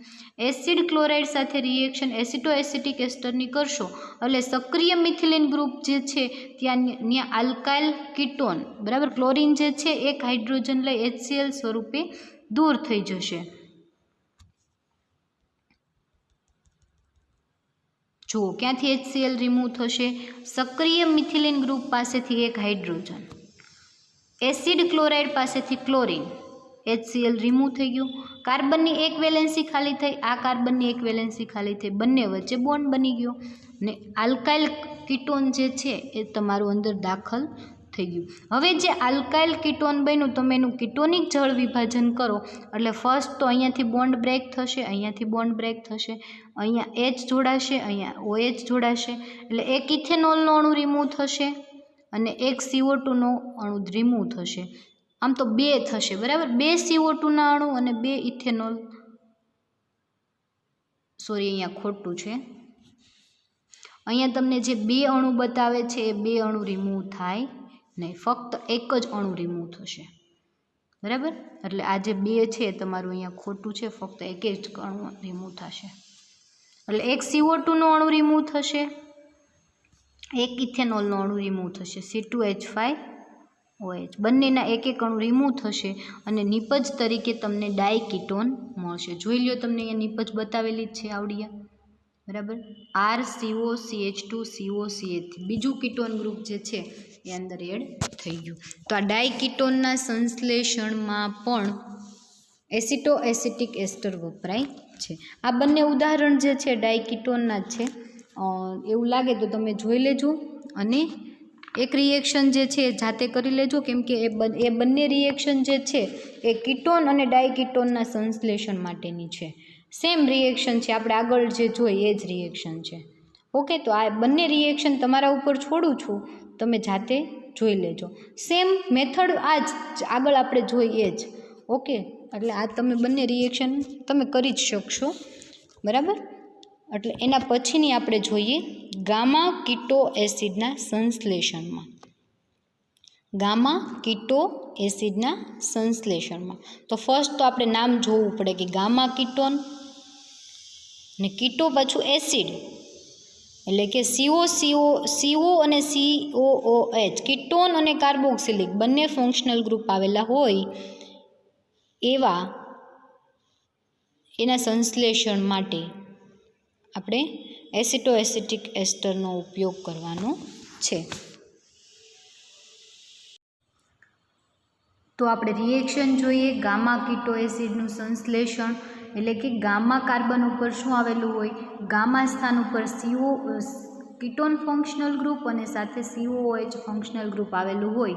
એસિડ ક્લોરાઇડ સાથે રિએક્શન એસિટો એસિટિક એસ્ટરની કરશો એટલે સક્રિય મિથિલિન ગ્રુપ જે છે ત્યાં આલ્કાઇલ કીટોન, બરાબર, ક્લોરીન જે છે એક હાઇડ્રોજન લઈ HCl સ્વરૂપે દૂર થઈ જશે. જુઓ ક્યાંથી HCl રિમૂવ થશે? સક્રિય મિથિલિન ગ્રુપ પાસેથી એક હાઇડ્રોજન, એસિડ ક્લોરાઇડ પાસેથી ક્લોરીન, HCl રિમૂવ થઈ ગયું. કાર્બનની એક વેલેન્સી ખાલી થઈ, આ કાર્બનની એક વેલેન્સી ખાલી થઈ, બંને વચ્ચે બોન્ડ બની ગયો ને આલ્કાઇલ કીટોન જે છે એ તમારું અંદર દાખલ થઈ ગયું. હવે જે આલ્કાઇલ કીટોન બન્યું તમે એનું કીટોનિક જળ વિભાજન કરો એટલે ફર્સ્ટ તો અહીંયાથી બોન્ડ બ્રેક થશે, અહીંયાથી બોન્ડ બ્રેક થશે, અહીંયા H જોડાશે, અહીંયા OH જોડાશે એટલે એક ઇથેનોલનો અણુ રિમૂવ થશે અને એક CO2નો અણુ રિમૂવ થશે. આમ તો 2 થશે, બરાબર. 2 CO2ના અણુ અને 2 ઇથેનોલ, સોરી અહીંયા ખોટું છે, અહીંયા તમને જે 2 અણુ બતાવે છે એ 2 અણુ રિમૂવ થાય નહીં, ફક્ત એક જ અણુ રિમૂવ થશે, બરાબર. એટલે આ જે 2 છે તમારું અહીંયા ખોટું છે, ફક્ત એક જ અણુ રિમૂવ થશે. એટલે એક CO2નો અણુ રિમૂવ થશે, એક ઇથેનોલનો અણુ રિમૂવ થશે, C2H5OH, બંનેના એક એક અણુ રિમૂવ થશે અને નિપજ તરીકે તમને ડાયકીટોન મળશે. જોઈ લો તમને અહીંયા નિપજ બતાવેલી જ છે આવડિયા, બરાબર. RCOCH2COCH3 બીજું કીટોન ગ્રુપ જે છે એ અંદર એડ થઈ ગયું. તો આ ડાયકીટોનના સંશ્લેષણમાં પણ એસિટો એસિટિક એસ્ટર વપરાય છે. આ બંને ઉદાહરણ જે છે ડાયકીટોનના જ છે. એવું લાગે તો તમે જોઈ લેજો અને એક રિએક્શન જે છે એ જાતે કરી લેજો, કેમ કે એ બંને રિએક્શન જે છે એ કીટોન અને ડાયકીટોનના સંશ્લેષણ માટેની છે. સેમ રિએક્શન છે, આપણે આગળ જે જોઈ એ જ રિએક્શન છે. ઓકે, તો આ બંને રિએક્શન તમારા ઉપર છોડું છું, તમે જાતે જોઈ લેજો. સેમ મેથડ આ જ આગળ આપણે જોઈએ જ. ઓકે, એટલે આ તમે બંને રિએક્શન તમે કરી જ શકશો, બરાબર. એટલે એના પછીની આપણે જોઈએ ગામા કીટો એસિડના સંશ્લેષણમાં. ગામા કીટો એસિડના સંશ્લેષણમાં તો ફર્સ્ટ તો આપણે નામ જોવું પડે કે ગામા કીટોન ને કીટો પાછું એસિડ એટલે કે CO અને COOH કીટોન અને કાર્બોક્સિલિક બંને ફંક્શનલ ગ્રુપ આવેલા હોય એવા એના સંશ્લેષણ માટે આપણે એસિટો એસિટિક એસ્ટરનો ઉપયોગ કરવાનો છે. તો આપણે રિએક્શન જોઈએ ગામા કીટો એસિડનું સંશ્લેષણ એટલે કે ગામા કાર્બન ઉપર શું આવેલું હોય, ગામા સ્થાન ઉપર કીટોન ફંક્શનલ ગ્રુપ અને સાથે COOH ફંક્શનલ ગ્રુપ આવેલું હોય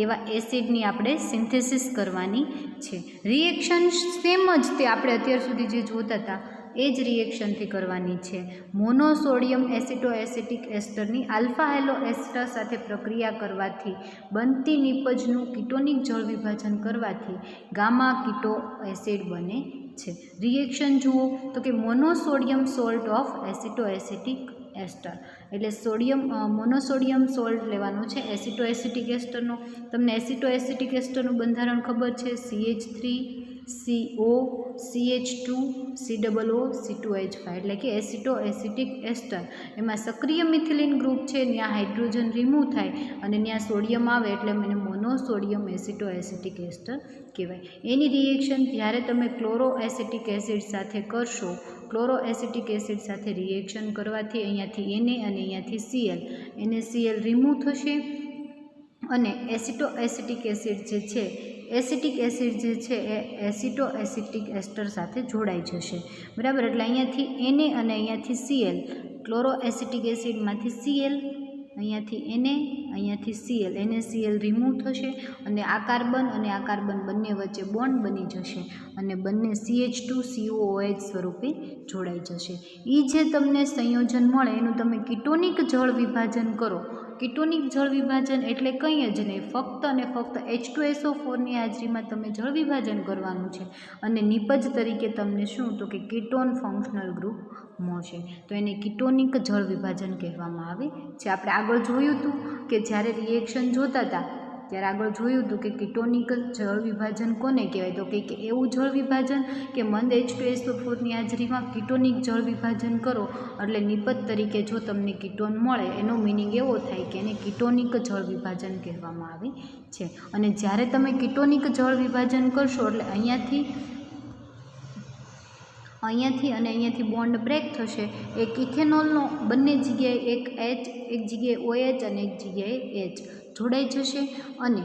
એવા એસિડની આપણે સિન્થેસિસ કરવાની છે. રિએક્શન સેમ જ તે આપણે અત્યાર સુધી જે જોતા હતા એ જ રિએક્શનથી કરવાની છે. મોનોસોડિયમ એસિટોએસિટિક એસ્ટરની આલ્ફા હેલો એસ્ટર સાથે પ્રક્રિયા કરવાથી બનતી નિપજનું કીટોનિક જળ વિભાજન કરવાથી ગામા કીટો એસિડ બને છે. રિએક્શન જુઓ તો કે મોનોસોડિયમ સોલ્ટ ઓફ એસિટોએસિટિક એસ્ટર એટલે મોનોસોડિયમ સોલ્ટ લેવાનો છે એસિટોએસિટિક એસ્ટરનો. તમને એસિટોએસિટિક એસ્ટરનું બંધારણ ખબર છે, CH3CO CH2 COO C2H5 એટલે કે એસિટોએસિટિક એસ્ટર. એમાં સક્રિય મિથિલિન ગ્રુપ છે, ત્યાં હાઇડ્રોજન રિમૂવ થાય અને ત્યાં સોડિયમ આવે એટલે એને મોનોસોડિયમ એસિટોએસિટિક એસ્ટર કહેવાય. એની રિએક્શન જ્યારે તમે ક્લોરોએસિટિક એસિડ સાથે કરશો, ક્લોરોએસિટિક એસિડ સાથે રિએક્શન કરવાથી અહીંયાથી Na અને અહીંયાથી Cl, NaCl રિમૂવ થશે અને એસિટોએસિટિક એસિડ જે છે એસિટિક એસિડ જે છે એ એસિટોએસિટિક એસ્ટર સાથે જોડાઈ જશે. બરાબર, એટલે અહીંયાથી Na અને અહીંયાથી Cl, ક્લોરોએસિટિક એસિડમાંથી Cl, અહીંયાથી Na, અહીંયાથી Cl, NaCl રિમૂવ થશે અને આ કાર્બન અને આ કાર્બન બંને વચ્ચે બોન્ડ બની જશે અને બંને CH2COOH સ્વરૂપે જોડાઈ જશે. એ જે તમને સંયોજન મળે એનું તમે કીટોનિક જળ વિભાજન કરો. કીટોનિક જળ વિભાજન એટલે કંઈ જ નહીં, ફક્ત અને ફક્ત H2SO4ની હાજરીમાં તમે જળ વિભાજન કરવાનું છે અને નિપજ તરીકે તમને શું તો કે કીટોન ફંક્શનલ ગ્રુપ મળશે. તો એને કીટોનિક જળ વિભાજન કહેવામાં આવે છે. આપણે આગળ જોયું હતું કે જ્યારે રિએક્શન જોતા હતા ત્યારે આગળ જોયું હતું કે કીટોનિક જળ વિભાજન કોને કહેવાય, તો કે એવું જળ વિભાજન કે મંદ H2SO4ની હાજરીમાં કીટોનિક જળ વિભાજન કરો એટલે નિપજ તરીકે જો તમને કીટોન મળે એનો મિનિંગ એવો થાય કે એને કીટોનિક જળ વિભાજન કહેવામાં આવે છે. અને જ્યારે તમે કીટોનિક જળ વિભાજન કરશો એટલે અહીંયાથી અને અહીંયાથી બોન્ડ બ્રેક થશે. એક ઇથેનોલનો બંને જગ્યાએ એક જગ્યાએ OH અને એક જગ્યાએ H જોડાઈ જશે અને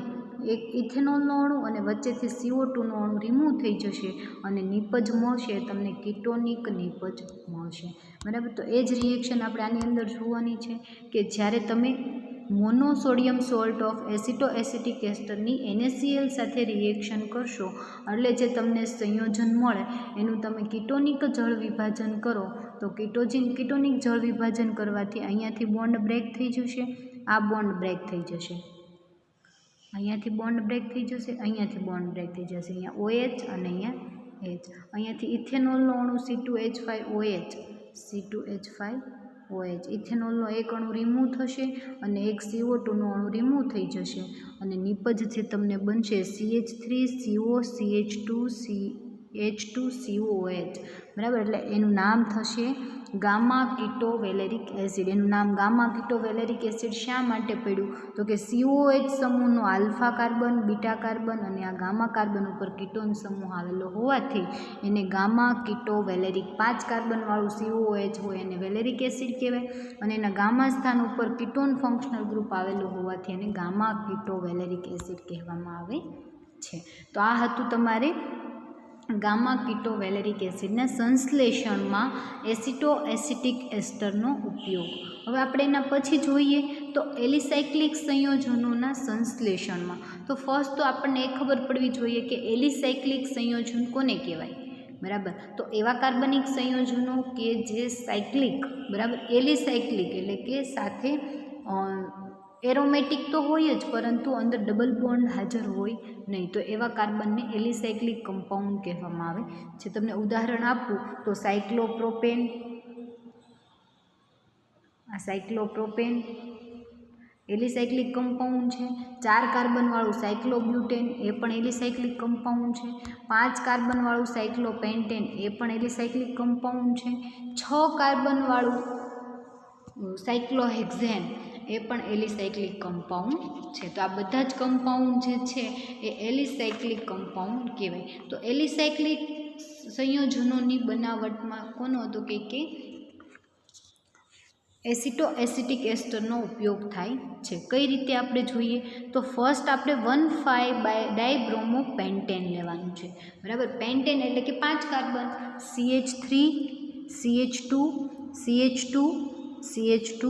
એક ઇથેનોલનો અણુ અને વચ્ચેથી CO2નો અણુ રિમૂવ થઈ જશે અને નિપજ મળશે, તમને કીટોનિક નિપજ મળશે. બરાબર, તો એ જ રિએક્શન આપણે આની અંદર જોવાની છે કે જ્યારે તમે મોનોસોડિયમ સોલ્ટ ઓફ એસિટોએસિટિક એસ્ટરની NaCl સાથે રિએક્શન કરશો એટલે જે તમને સંયોજન મળે એનું તમે કીટોનિક જળ વિભાજન કરો તો કીટોનિક જળ વિભાજન કરવાથી અહીંયાથી બોન્ડ બ્રેક થઈ જશે, આ બોન્ડ બ્રેક થઈ જશે, અહીંયાથી બોન્ડ બ્રેક થઈ જશે, અહીંયાથી બોન્ડ બ્રેક થઈ જશે, અહીંયા OH અને અહીંયા H, અહીંયાથી ઇથેનોલનો અણુ C2H5OH, ઇથેનોલનો એક અણુ રિમૂવ થશે અને એક CO2નો અણુ રિમૂવ થઈ જશે અને નિપજ જે તમને બનશે CH3CO CH2COOH. બરાબર, એટલે એનું નામ થશે ગામા કીટો વેલેરિક એસિડ. એનું નામ ગામા કીટો વેલેરિક એસિડ શા માટે પડ્યું તો કે COH સમૂહનો આલ્ફા કાર્બન, બીટા કાર્બન અને આ ગામા કાર્બન ઉપર કીટોન સમૂહ આવેલો હોવાથી એને ગામા કીટો વેલેરિક, 5 કાર્બનવાળું COOH હોય એને વેલેરિક એસિડ કહેવાય અને એના ગામા સ્થાન ઉપર કીટોન ફંક્શનલ ગ્રુપ આવેલું હોવાથી એને ગામા કીટો વેલેરિક એસિડ કહેવામાં આવે છે. તો આ હતું તમારે ગામા કીટો વેલેરિક એસિડના સંશ્લેષણમાં એસિટોએસિટિક એસ્ટરનો ઉપયોગ. હવે આપણે એના પછી જોઈએ તો એલિસાયક્લિક સંયોજનોના સંશ્લેષણમાં. તો ફર્સ્ટ તો આપણને એ ખબર પડવી જોઈએ કે એલિસાયક્લિક સંયોજન કોને કહેવાય. બરાબર, તો એવા કાર્બનિક સંયોજનો કે જે સાયક્લિક, બરાબર, એલિસાયક્લિક એટલે કે સાથે એરોમેટિક તો હોય જ પરંતુ અંદર ડબલ બોન્ડ હાજર હોય નહીં, તો એવા કાર્બનને એલિસાયક્લિક કમ્પાઉન્ડ કહેવામાં આવે છે. તમને ઉદાહરણ આપું તો સાયક્લોપ્રોપેન, આ સાયક્લોપ્રોપેન એલિસાયક્લિક કમ્પાઉન્ડ છે. 4 કાર્બનવાળું સાયક્લોબ્યુટેન એ પણ એલિસાયક્લિક કમ્પાઉન્ડ છે. 5 કાર્બનવાળું સાયક્લોપેન્ટેન એ પણ એલિસાયક્લિક કમ્પાઉન્ડ છે. 6 કાર્બનવાળું સાયક્લોહેક્ઝેન એ પણ એલિસાયક્લિક કમ્પાઉન્ડ છે. તો આ બધા જ કમ્પાઉન્ડ જે છે એ એલિસાયક્લિક કમ્પાઉન્ડ કહેવાય. તો એલિસાયક્લિક સંયોજનોની બનાવટમાં કોનો હતો કે એસિટોએસિટિક એસ્ટરનો ઉપયોગ થાય છે. કઈ રીતે આપણે જોઈએ તો ફર્સ્ટ આપણે 1,5-ડાયબ્રોમોપેન્ટેન લેવાનું છે. બરાબર, પેન્ટેન એટલે કે 5 carbon, CH3 CH2 CH2 CH2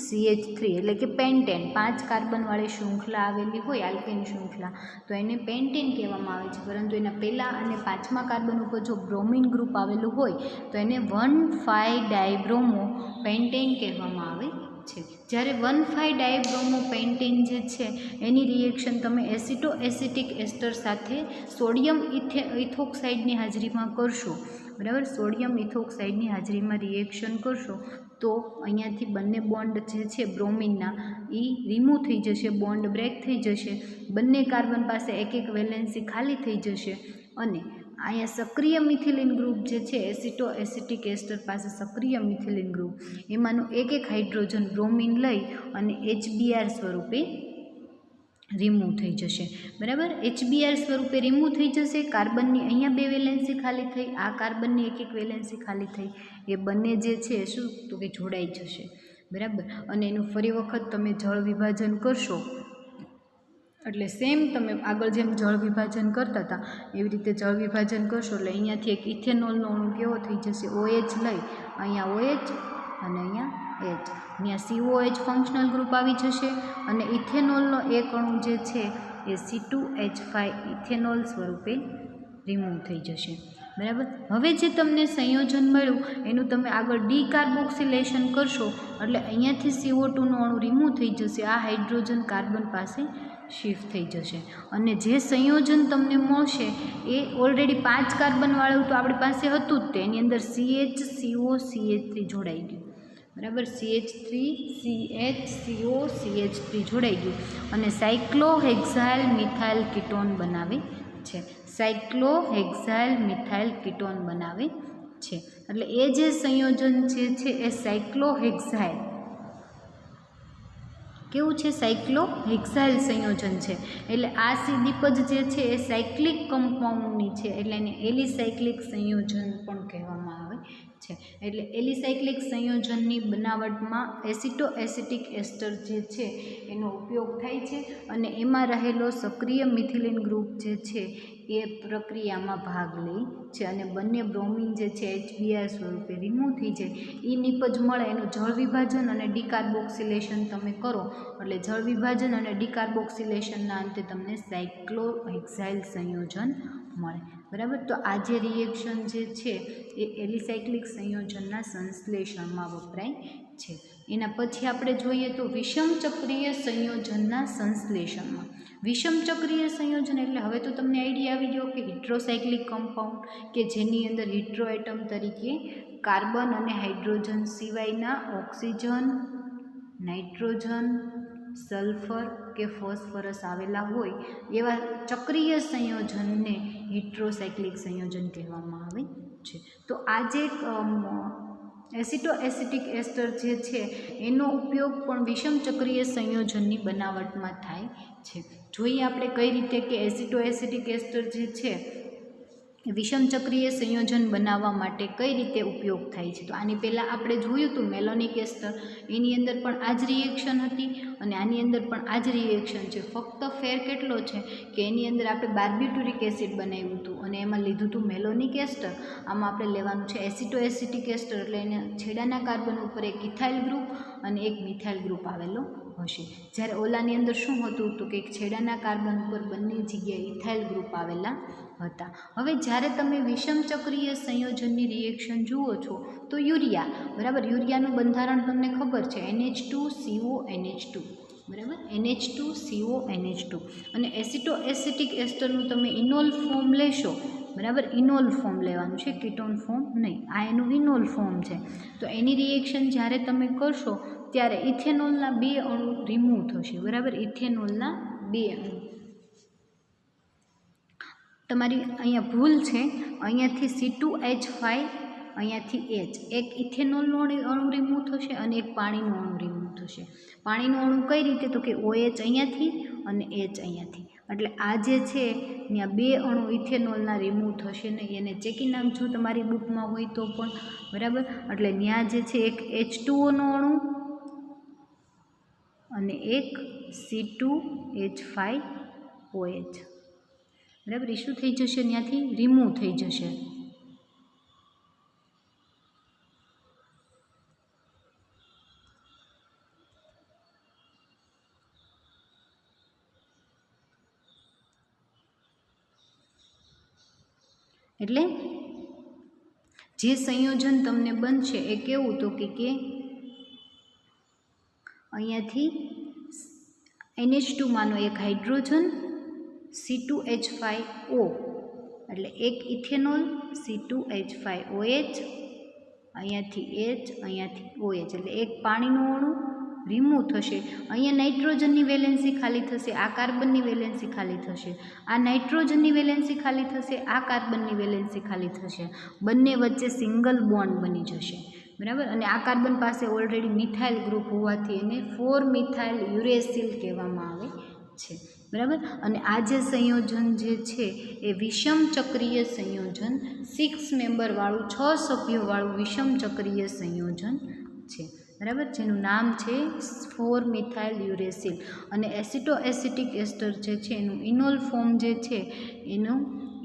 CH3 એટલે કે પેન્ટેન 5 કાર્બનવાળી શૃંખલા આવેલી હોય આલ્કેન શૃંખલા તો એને પેન્ટેન કહેવામાં આવે છે, પરંતુ એના પહેલા અને 5મા કાર્બન ઉપર જો બ્રોમિન ગ્રુપ આવેલું હોય તો એને 1,5-ડાયબ્રોમો પેન્ટેન કહેવામાં આવે છે। જ્યારે 1,5-ડાયબ્રોમો પેન્ટેન જે છે એની રિએક્શન તમે એસિટો એસિટિક એસ્ટર સાથે સોડિયમ ઇથોક્સાઇડની હાજરીમાં કરશો, બરાબર, સોડિયમ ઇથોક્સાઇડની હાજરીમાં રિએક્શન કરશો તો અહીંયાથી બંને બોન્ડ જે છે બ્રોમિનના એ રિમૂવ થઈ જશે, બોન્ડ બ્રેક થઈ જશે, બંને કાર્બન પાસે એક એક વેલેન્સી ખાલી થઈ જશે અને અહીંયા સક્રિય મિથિલિન ગ્રુપ જે છે એસિટો એસિટિક એસ્ટર પાસે સક્રિય મિથિલિન ગ્રુપ એમાંનું એક એક હાઇડ્રોજન બ્રોમિન લઈ અને HBr સ્વરૂપે રિમૂવ થઈ જશે, બરાબર, HBr સ્વરૂપે રિમૂવ થઈ જશે। કાર્બનની અહીંયા 2 વેલેન્સી ખાલી થઈ, આ કાર્બનની એક એક વેલેન્સી ખાલી થઈ, એ બંને જે છે શું તો કે જોડાઈ જશે, બરાબર, અને એનું ફરી વખત તમે જળ વિભાજન કરશો એટલે સેમ તમે આગળ જેમ જળ વિભાજન કરતા હતા એવી રીતે જળ વિભાજન કરશો એટલે અહીંયાથી એક ઇથેનોલનો અણુ કેવો થઈ જશે, OH લઈ અહીંયા OH અને અહીંયા H, અહીંયા COH ફંક્શનલ ગ્રુપ આવી જશે અને ઇથેનોલનો એક અણુ જે છે એ C2H5 ઇથેનોલ સ્વરૂપે રિમૂવ થઈ જશે, બરાબર। હવે જે તમને સંયોજન મળ્યું એનું તમે આગળ ડીકાર્બોક્સિલેશન કરશો એટલે અહીંયાથી CO2નો અણુ રિમૂવ થઈ જશે, આ હાઇડ્રોજન કાર્બન પાસે શિફ્ટ થઈ જશે અને જે સંયોજન તમને મળશે એ ઓલરેડી 5 કાર્બનવાળું તો આપણી પાસે હતું જ, તે એની અંદર CH CO CH3 જોડાઈ ગયું, બરાબર, CH3 CH CO CH3 જોડાઈ ગયું અને સાયક્લોહેક્સાઇલ મિથાઇલ કીટોન બનાવે છે, સાયક્લોહેક્સાઇલ મિથાઇલ કીટોન બનાવે છે। એટલે એ જે સંયોજન છે એ સાયક્લોહેક્સાઇલ કેવું છે, સાયક્લોહેક્સાઇલ સંયોજન છે, એટલે આ દીપજ જે છે એ સાયક્લિક કમ્પાઉન્ડની છે એટલે એને એલિસાયક્લિક સંયોજન પણ કહેવામાં આવે છે। એટલે એલિસાયક્લિક સંયોજનની બનાવટમાં એસિટો એસિટિક એસ્ટર જે છે એનો ઉપયોગ થાય છે અને એમાં રહેલો સક્રિય મિથિલિન ગ્રુપ જે છે એ પ્રક્રિયામાં ભાગ લે છે અને બંને બ્રોમિન જે છે HBr સ્વરૂપે રિમૂવ થઈ જાય, એ નિપજ મળે એનું જળ વિભાજન અને ડીકાર્બોક્સિલેશન તમે કરો એટલે જળ વિભાજન અને ડીકાર્બોક્સિલેશનના અંતે તમને સાયક્લોહેક્સાઇલ સંયોજન મળે, બરાબર। તો આ જે રિએક્શન જે છે એ એલિસાયક્લિક સંયોજનના સંશ્લેષણમાં વપરાય છે। એના પછી આપણે જોઈએ તો વિષમ ચક્રીય સંયોજનના સંશ્લેષણમાં, વિષમ ચક્રીય સંયોજન એટલે હવે તો તમને આઈડિયા આવી ગયો કે હિટ્રોસાયક્લિક કમ્પાઉન્ડ કે જેની અંદર હિટ્રો એટમ તરીકે કાર્બન અને હાઇડ્રોજન સિવાયના ઓક્સિજન, નાઇટ્રોજન, સલ્ફર કે ફોસ્ફરસ આવેલા હોય એવા ચક્રીય સંયોજનને હિટ્રોસાયક્લિક સંયોજન કહેવામાં આવે છે। તો આ જે એસિટો એસિટિક એસ્ટર જે છે એનો ઉપયોગ પણ વિષમ ચક્રીય સંયોજનની બનાવટમાં થાય છે। જોઈએ આપણે કઈ રીતે કે એસિટો એસિટિક એસ્ટર જે છે વિષમ ચક્રીય સંયોજન બનાવવા માટે કઈ રીતે ઉપયોગ થાય છે। તો આની પહેલાં આપણે જોયું હતું મેલોનિક એસ્ટર, એની અંદર પણ આ જ રિએક્શન હતી અને આની અંદર પણ આ જ રિએક્શન છે, ફક્ત ફેર કેટલો છે કે એની અંદર આપણે બાર્બિટુરિક એસિડ બનાવ્યું હતું અને એમાં લીધું હતું મેલોનિક એસ્ટર, આમાં આપણે લેવાનું છે એસિટો એસિટિક એસ્ટર એટલે એને છેડાના કાર્બન ઉપર એક ઇથાઇલ ગ્રુપ અને એક મિથાઇલ ગ્રુપ આવેલો હશે, જ્યારે ઓલાની અંદર શું હતું તો કે છેડાના કાર્બન ઉપર બંને જગ્યાએ ઇથાઇલ ગ્રુપ આવેલા હતા। હવે જ્યારે તમે વિષમ ચક્રીય સંયોજનની રિએક્શન જુઓ છો તો યુરિયા, બરાબર, યુરિયાનું બંધારણ તમને ખબર છે NH2CONH2, બરાબર, NH2CONH2 અને એસિટો એસિટિક એસ્ટરનું તમે ઇનોલ ફોર્મ લેશો, બરાબર, ઇનોલ ફોર્મ લેવાનું છે, કીટોન ફોર્મ નહીં, આ એનું ઇનોલ ફોર્મ છે। તો એની રિએક્શન જ્યારે તમે કરશો ત્યારે ઇથેનોલના 2 અણુ રિમૂવ થશે, બરાબર, ઇથેનોલના 2 અણુ, તમારી અહીંયા ભૂલ છે, અહીંયાથી C2H5 અહીંયાથી H, એક ઇથેનોલનો અણુ રિમૂવ થશે અને એક પાણીનો અણુ રિમૂવ થશે। પાણીનો અણુ કઈ રીતે તો કે OH અહીંયાથી અને H અહીંયાથી, એટલે આ જે છે ત્યાં 2 અણુ ઇથેનોલના રિમૂવ થશે નહીં, એને ચેકી નાખજો તમારી બુકમાં હોય તો પણ, બરાબર, એટલે ત્યાં જે છે એક H2Oનો અણુ અને એક C2H5OH, બરાબર, એ શું થઈ જશે ત્યાંથી રિમૂવ થઈ જશે। એટલે જે સંયોજન તમને બનશે એ કેવું તો કે અહીંયાથી NH2 માનો એક હાઇડ્રોજન C2H5O એટલે એક ઇથેનોલ C2H5OH અહીંયાથી H અહીંયાથી OH એટલે એક પાણીનું અણુ રિમૂવ થશે. અહીંયા નાઇટ્રોજનની વેલેન્સી ખાલી થશે, આ કાર્બનની વેલેન્સી ખાલી થશે, આ નાઇટ્રોજનની વેલેન્સી ખાલી થશે, આ કાર્બનની વેલેન્સી ખાલી થશે, બંને વચ્ચે સિંગલ બોન્ડ બની જશે. બરાબર. અને આ કાર્બન પાસે ઓલરેડી મિથાઇલ ગ્રુપ હોવાથી એને 4 મિથાઇલ યુરેસિલ કહેવામાં આવે છે. બરાબર. અને આ જે સંયોજન જે છે એ વિષમ ચક્રીય સંયોજન 6 મેમ્બરવાળું 6 સભ્યોવાળું વિષમ ચક્રીય સંયોજન છે. બરાબર. જેનું નામ છે 4 મિથાઇલ યુરેસિલ. અને એસિટોએસિટિક એસ્ટર જે છે એનું ઇનોલ ફોર્મ જે છે એનું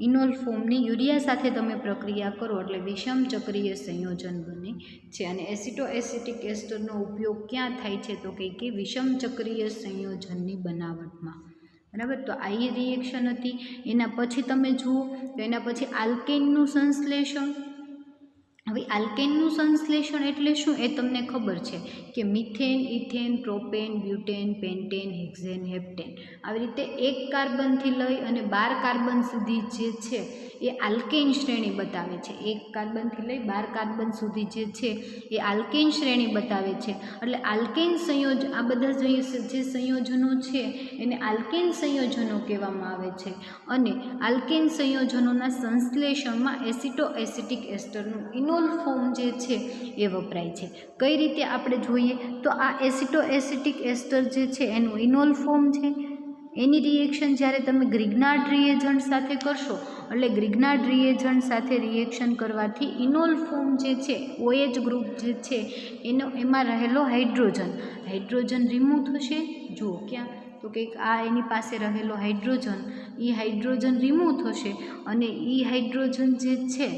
ઇનોલ ફોર્મની યુરિયા સાથે તમે પ્રક્રિયા કરો એટલે વિષમ ચક્રીય સંયોજન બને છે. અને એસિટોએસિટિક એસ્ટરનો ઉપયોગ ક્યાં થાય છે તો કે વિષમ ચક્રીય સંયોજનની બનાવટમાં. બરાબર. તો આ એ રિએક્શન હતી. એના પછી તમે જુઓ તો એના પછી આલ્કેનનું સંશ્લેષણ. હવે આલ્કેનનું સંશ્લેષણ એટલે શું એ તમને ખબર છે કે methane, ethane, propane, butane, pentane, hexane, heptane આવી રીતે એક કાર્બનથી લઈ અને 12 કાર્બન સુધી જે છે એ આલ્કેન શ્રેણી બતાવે છે. એક કાર્બનથી લઈ 12 કાર્બન સુધી જે છે એ આલ્કેન શ્રેણી બતાવે છે. એટલે આલ્કેન સંયોજન, આ બધા જે સંયોજનો છે એને આલ્કેન સંયોજનો કહેવામાં આવે છે. અને આલ્કેન સંયોજનોના સંશ્લેષણમાં એસિટોએસિટિક એસ્ટરનું ઇનોલ ફોર્મ જે છે એ વપરાય છે. કઈ રીતે આપણે જોઈએ તો આ એસિટોએસિટિક એસ્ટર જે છે એનું ઇનોલ ફોર્મ છે. એની રિએક્શન જ્યારે તમે ગ્રિગ્નાર્ડ રિએજન્ટ સાથે કરશો એટલે ગ્રિગ્નાર્ડ રિએજન્ટ સાથે રિએક્શન કરવાથી ઇનોલ ફોર્મ જે છે OH ગ્રુપ જે છે એમાં રહેલો હાઇડ્રોજન રિમૂવ થશે. જુઓ ક્યાં તો કે આ એની પાસે રહેલો હાઇડ્રોજન રિમૂવ થશે અને એ હાઇડ્રોજન જે છે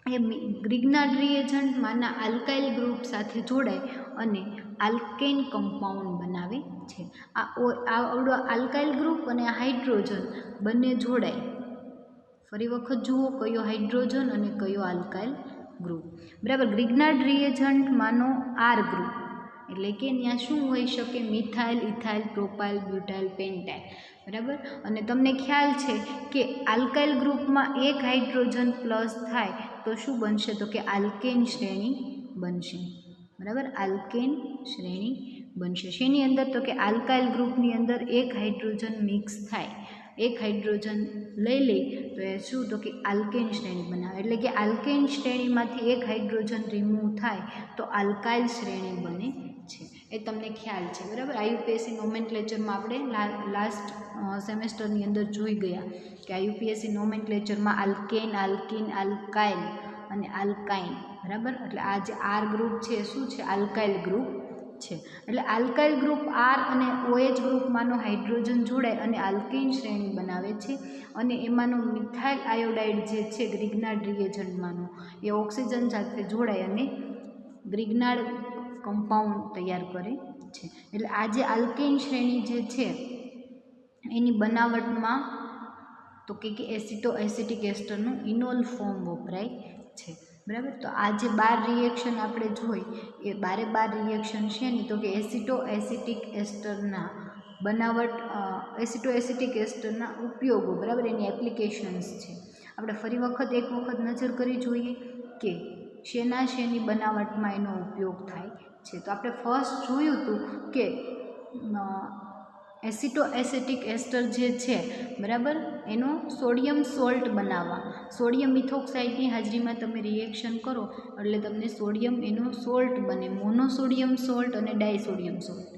એ ગ્રિગ્નાર્ડ રિએજન્ટમાંના આલ્કાઇલ ગ્રુપ સાથે જોડાય અને આલ્કેન કમ્પાઉન્ડ બનાવે છે. આવડો આલ્કાઇલ ગ્રુપ અને હાઇડ્રોજન બંને જોડાય. ફરી વખત જુઓ કયો હાઇડ્રોજન અને કયો આલ્કાઇલ ગ્રુપ. બરાબર. ગ્રિગ્નાર્ડ રિએજન્ટમાંનો R ગ્રુપ એટલે કે ત્યાં શું હોઈ શકે મિથાઇલ, ઇથાઇલ, પ્રોપાઇલ, બ્યુટાઇલ, પેન્ટાઇલ. બરાબર. અને તમને ખ્યાલ છે કે આલ્કાઇલ ગ્રુપમાં એક હાઇડ્રોજન પ્લસ થાય તો શું બનશે તો કે આલ્કેન શ્રેણી બનશે. બરાબર. આલ્કેન શ્રેણી બનશે. શેની અંદર તો કે આલ્કાઇલ ગ્રુપની અંદર એક હાઇડ્રોજન મિક્સ થાય, એક હાઇડ્રોજન લઈ તો એ શું તો કે આલ્કેન શ્રેણી બનાવે. એટલે કે આલ્કેન શ્રેણીમાંથી એક હાઇડ્રોજન રિમૂવ થાય તો આલ્કાઇલ શ્રેણી બને છે. એ તમને ખ્યાલ છે. બરાબર. IUPAC નોમેનક્લેચરમાં આપણે લાસ્ટ સેમેસ્ટરની અંદર જોઈ ગયા કે IUPAC નોમેનક્લેચરમાં આલ્કેન, આલ્કીન, આલ્કાઇલ અને આલ્કાઇન. બરાબર. એટલે આ જે R ગ્રુપ છે શું છે આલ્કાઇલ ગ્રુપ છે. એટલે આલ્કાઇલ ગ્રુપ R અને OH ગ્રુપમાંનો હાઇડ્રોજન જોડાય અને આલ્કેન શ્રેણી બનાવે છે. અને એમાંનો મિથાઇલ આયોડાઇડ જે છે ગ્રિગ્નાર્ડ રિએજન્ટમાંનો એ ઓક્સિજન સાથે જોડાય અને ગ્રિગ્નાર્ડ કમ્પાઉન્ડ તૈયાર કરે છે. એટલે આ જે આલ્કેન શ્રેણી જે છે એની બનાવટમાં તો કે એસિટોએસિટિક એસ્ટરનું ઇનોલ ફોર્મ વપરાય છે. બરાબર. તો આ જે 12 રિએક્શન આપણે જોઈ એ 12 રિએક્શન છે ને તો કે એસિટોએસિટિક એસ્ટરના બનાવટ, એસિટોએસિટિક એસ્ટરના ઉપયોગો. બરાબર. એની એપ્લિકેશન્સ છે. આપણે ફરી એક વખત નજર કરી જોઈએ કે શેની બનાવટમાં એનો ઉપયોગ થાય છે. તો આપણે ફર્સ્ટ જોયું હતું કે એસિટોએસિટિક એસ્ટર જે છે બરાબર એનો સોડિયમ સોલ્ટ બનાવવા, સોડિયમ મિથોક્સાઇડની હાજરીમાં તમે રિએક્શન કરો એટલે તમને સોડિયમ એનો સોલ્ટ બને, મોનોસોડિયમ સોલ્ટ અને ડાયસોડિયમ સોલ્ટ.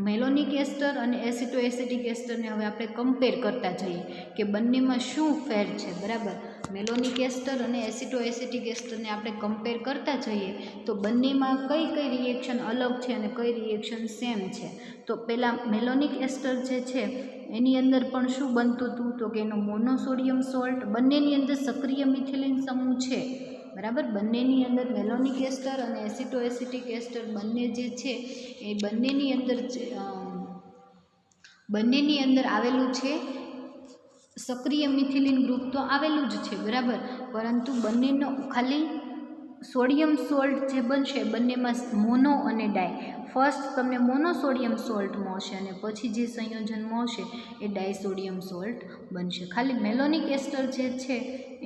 મેલોનિક એસ્ટર અને એસિટોએસિટિક એસ્ટરને હવે આપણે કમ્પેર કરતા જઈએ કે બંનેમાં શું ફેર છે. બરાબર. મેલોનિક એસ્ટર અને એસિટોએસિટિક એસ્ટરને આપણે કમ્પેર કરતા જઈએ તો બંનેમાં કઈ રિએક્શન અલગ છે અને કઈ રિએક્શન સેમ છે. તો પહેલાં મેલોનિક એસ્ટર જે છે એની અંદર પણ શું બનતું હતું તો કે એનો મોનોસોડિયમ સોલ્ટ, બંનેની અંદર સક્રિય મિથિલિન સમૂહ છે. બરાબર. બંનેની અંદર મેલોનિક એસ્ટર અને એસિટોએસિટિક એસ્ટર બંને જે છે એ બંનેની અંદર આવેલું છે સક્રિય મિથિલિન ગ્રુપ તો આવેલું જ છે, બરાબર, પરંતુ બંનેનો ખાલી સોડિયમ સોલ્ટ જે બનશે બંનેમાં મોનો અને ડાય, ફર્સ્ટ તમને મોનો સોડિયમ સોલ્ટ મળશે અને પછી જે સંયોજન મળશે એ ડાયસોડિયમ સોલ્ટ બનશે. ખાલી મેલોનિક એસ્ટર જે છે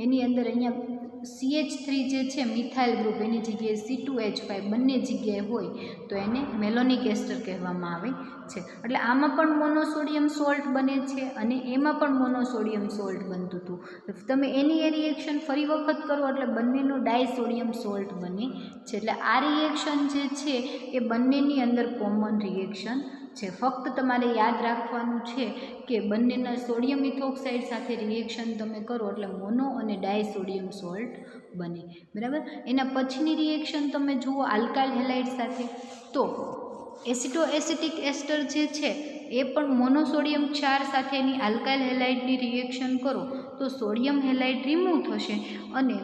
એની અંદર અહીંયા CH3 જે છે મિથાઇલ ગ્રુપ એની જગ્યાએ C2H5 બંને જગ્યાએ હોય તો એને મેલોનિક એસ્ટર કહેવામાં આવે છે. એટલે આમાં પણ મોનોસોડિયમ સોલ્ટ બને છે અને એમાં પણ મોનોસોડિયમ સોલ્ટ બનતું હતું. તમે એની એ રિએક્શન ફરી વખત કરો એટલે બંનેનો ડાયસોડિયમ સોલ્ટ બને છે. એટલે આ રિએક્શન જે છે એ બંનેની અંદર કોમન રિએક્શન છે. ફક્ત તમારે યાદ રાખવાનું છે કે બંનેના સોડિયમ ઇથોક્સાઇડ સાથે રિએક્શન તમે કરો એટલે મોનો અને ડાયસોડિયમ સોલ્ટ બને, બરાબર. એના પછીની રિએક્શન તમે જુઓ આલ્કાઇલ હેલાઇડ સાથે, તો એસિટો એસિટિક એસ્ટર જે છે એ પણ મોનોસોડિયમ ક્ષાર સાથેની આલ્કાઇલ હેલાઇડની રિએક્શન કરો તો સોડિયમ હેલાઇડ રિમૂવ થશે અને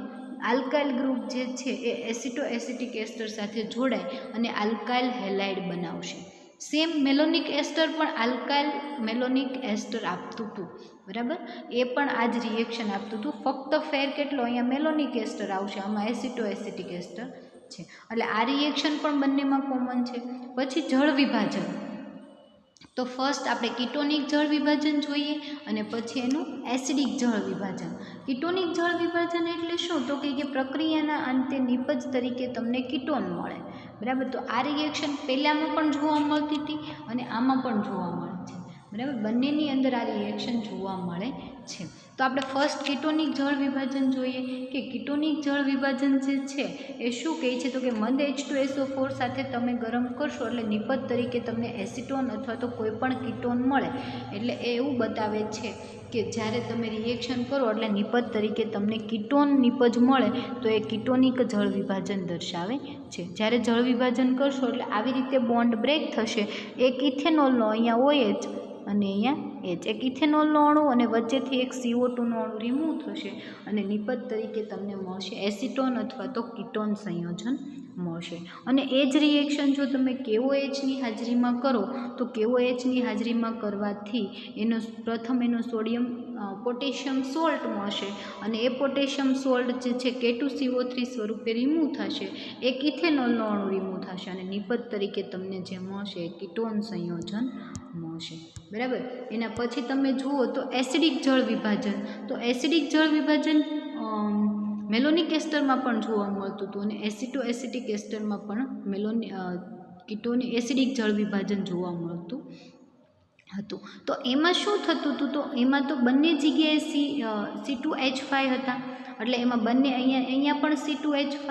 આલ્કાઇલ ગ્રુપ જે છે એ એસિટો એસિટિક એસ્ટર સાથે જોડાય અને આલ્કાઇલ હેલાઇડ બનાવશે. સેમ મેલોનિક એસ્ટર પણ આલ્કાઇલ મેલોનિક એસ્ટર આપતું હતું, બરાબર, એ પણ આ જ રિએક્શન આપતું હતું. ફક્ત ફેર કેટલો, અહીંયા મેલોનિક એસ્ટર આવશે, આમાં એસિટો એસિટિક એસ્ટર છે. એટલે આ રિએક્શન પણ બંનેમાં કોમન છે. પછી જળ વિભાજન, તો ફર્સ્ટ આપણે કીટોનિક જળ વિભાજન જોઈએ અને પછી એનું એસિડિક જળ વિભાજન. કીટોનિક જળ વિભાજન એટલે શું, તો કે પ્રક્રિયાના અંતે નિપજ તરીકે તમને કીટોન મળે, બરાબર. તો આ રિએક્શન પહેલાંમાં પણ જોવા મળતી હતી અને આમાં પણ જોવા મળે છે, બરાબર. બંનેની અંદર આ રિએક્શન જોવા મળે છે. તો આપણે ફર્સ્ટ કીટોનિક જળ વિભાજન જોઈએ કે કીટોનિક જળ વિભાજન જે છે એ શું કહે છે, તો કે મંદ H2SO4 સાથે તમે ગરમ કરશો એટલે નિપજ તરીકે તમને એસિટોન અથવા તો કોઈ પણ કીટોન મળે. એટલે એ એવું બતાવે છે કે જ્યારે તમે રિએક્શન કરો એટલે નિપજ તરીકે તમને કીટોન નિપજ મળે તો એ કીટોનિક જળ વિભાજન દર્શાવે છે. જ્યારે જળ વિભાજન કરશો એટલે આવી રીતે બોન્ડ બ્રેક થશે. એક ઇથેનોલનો અહીંયા OH અને અહીંયા H, એક ઇથેનોલનો અણુ અને વચ્ચેથી એક CO2નો અણુ રિમૂવ થશે અને નિપજ તરીકે તમને મળશે એસિટોન અથવા તો કીટોન સંયોજન મળશે. અને એ જ રિએક્શન જો તમે KOHની હાજરીમાં કરો તો KOHની હાજરીમાં કરવાથી એનો પ્રથમ એનો સોડિયમ પોટેશિયમ સોલ્ટ મળશે અને એ પોટેશિયમ સોલ્ટ જે છે K2CO3 સ્વરૂપે રિમૂવ થશે, એક ઇથેનોલનો અણુ રિમૂવ થશે અને નિપજ તરીકે તમને જે મળશે એ કીટોન સંયોજન મળશે, બરાબર. એના પછી તમે જુઓ તો એસિડિક જળ વિભાજન, તો એસિડિક જળ વિભાજન મેલોનિક એસ્ટરમાં પણ જોવા મળતું હતું અને એસિટો એસિટિક એસ્ટરમાં પણ કીટોની એસિડિક જળ વિભાજન જોવા મળતું હતું. તો એમાં શું થતું હતું, તો એમાં તો બંને જગ્યાએ C2H5 હતા એટલે એમાં બંને અહીંયા પણ C2H5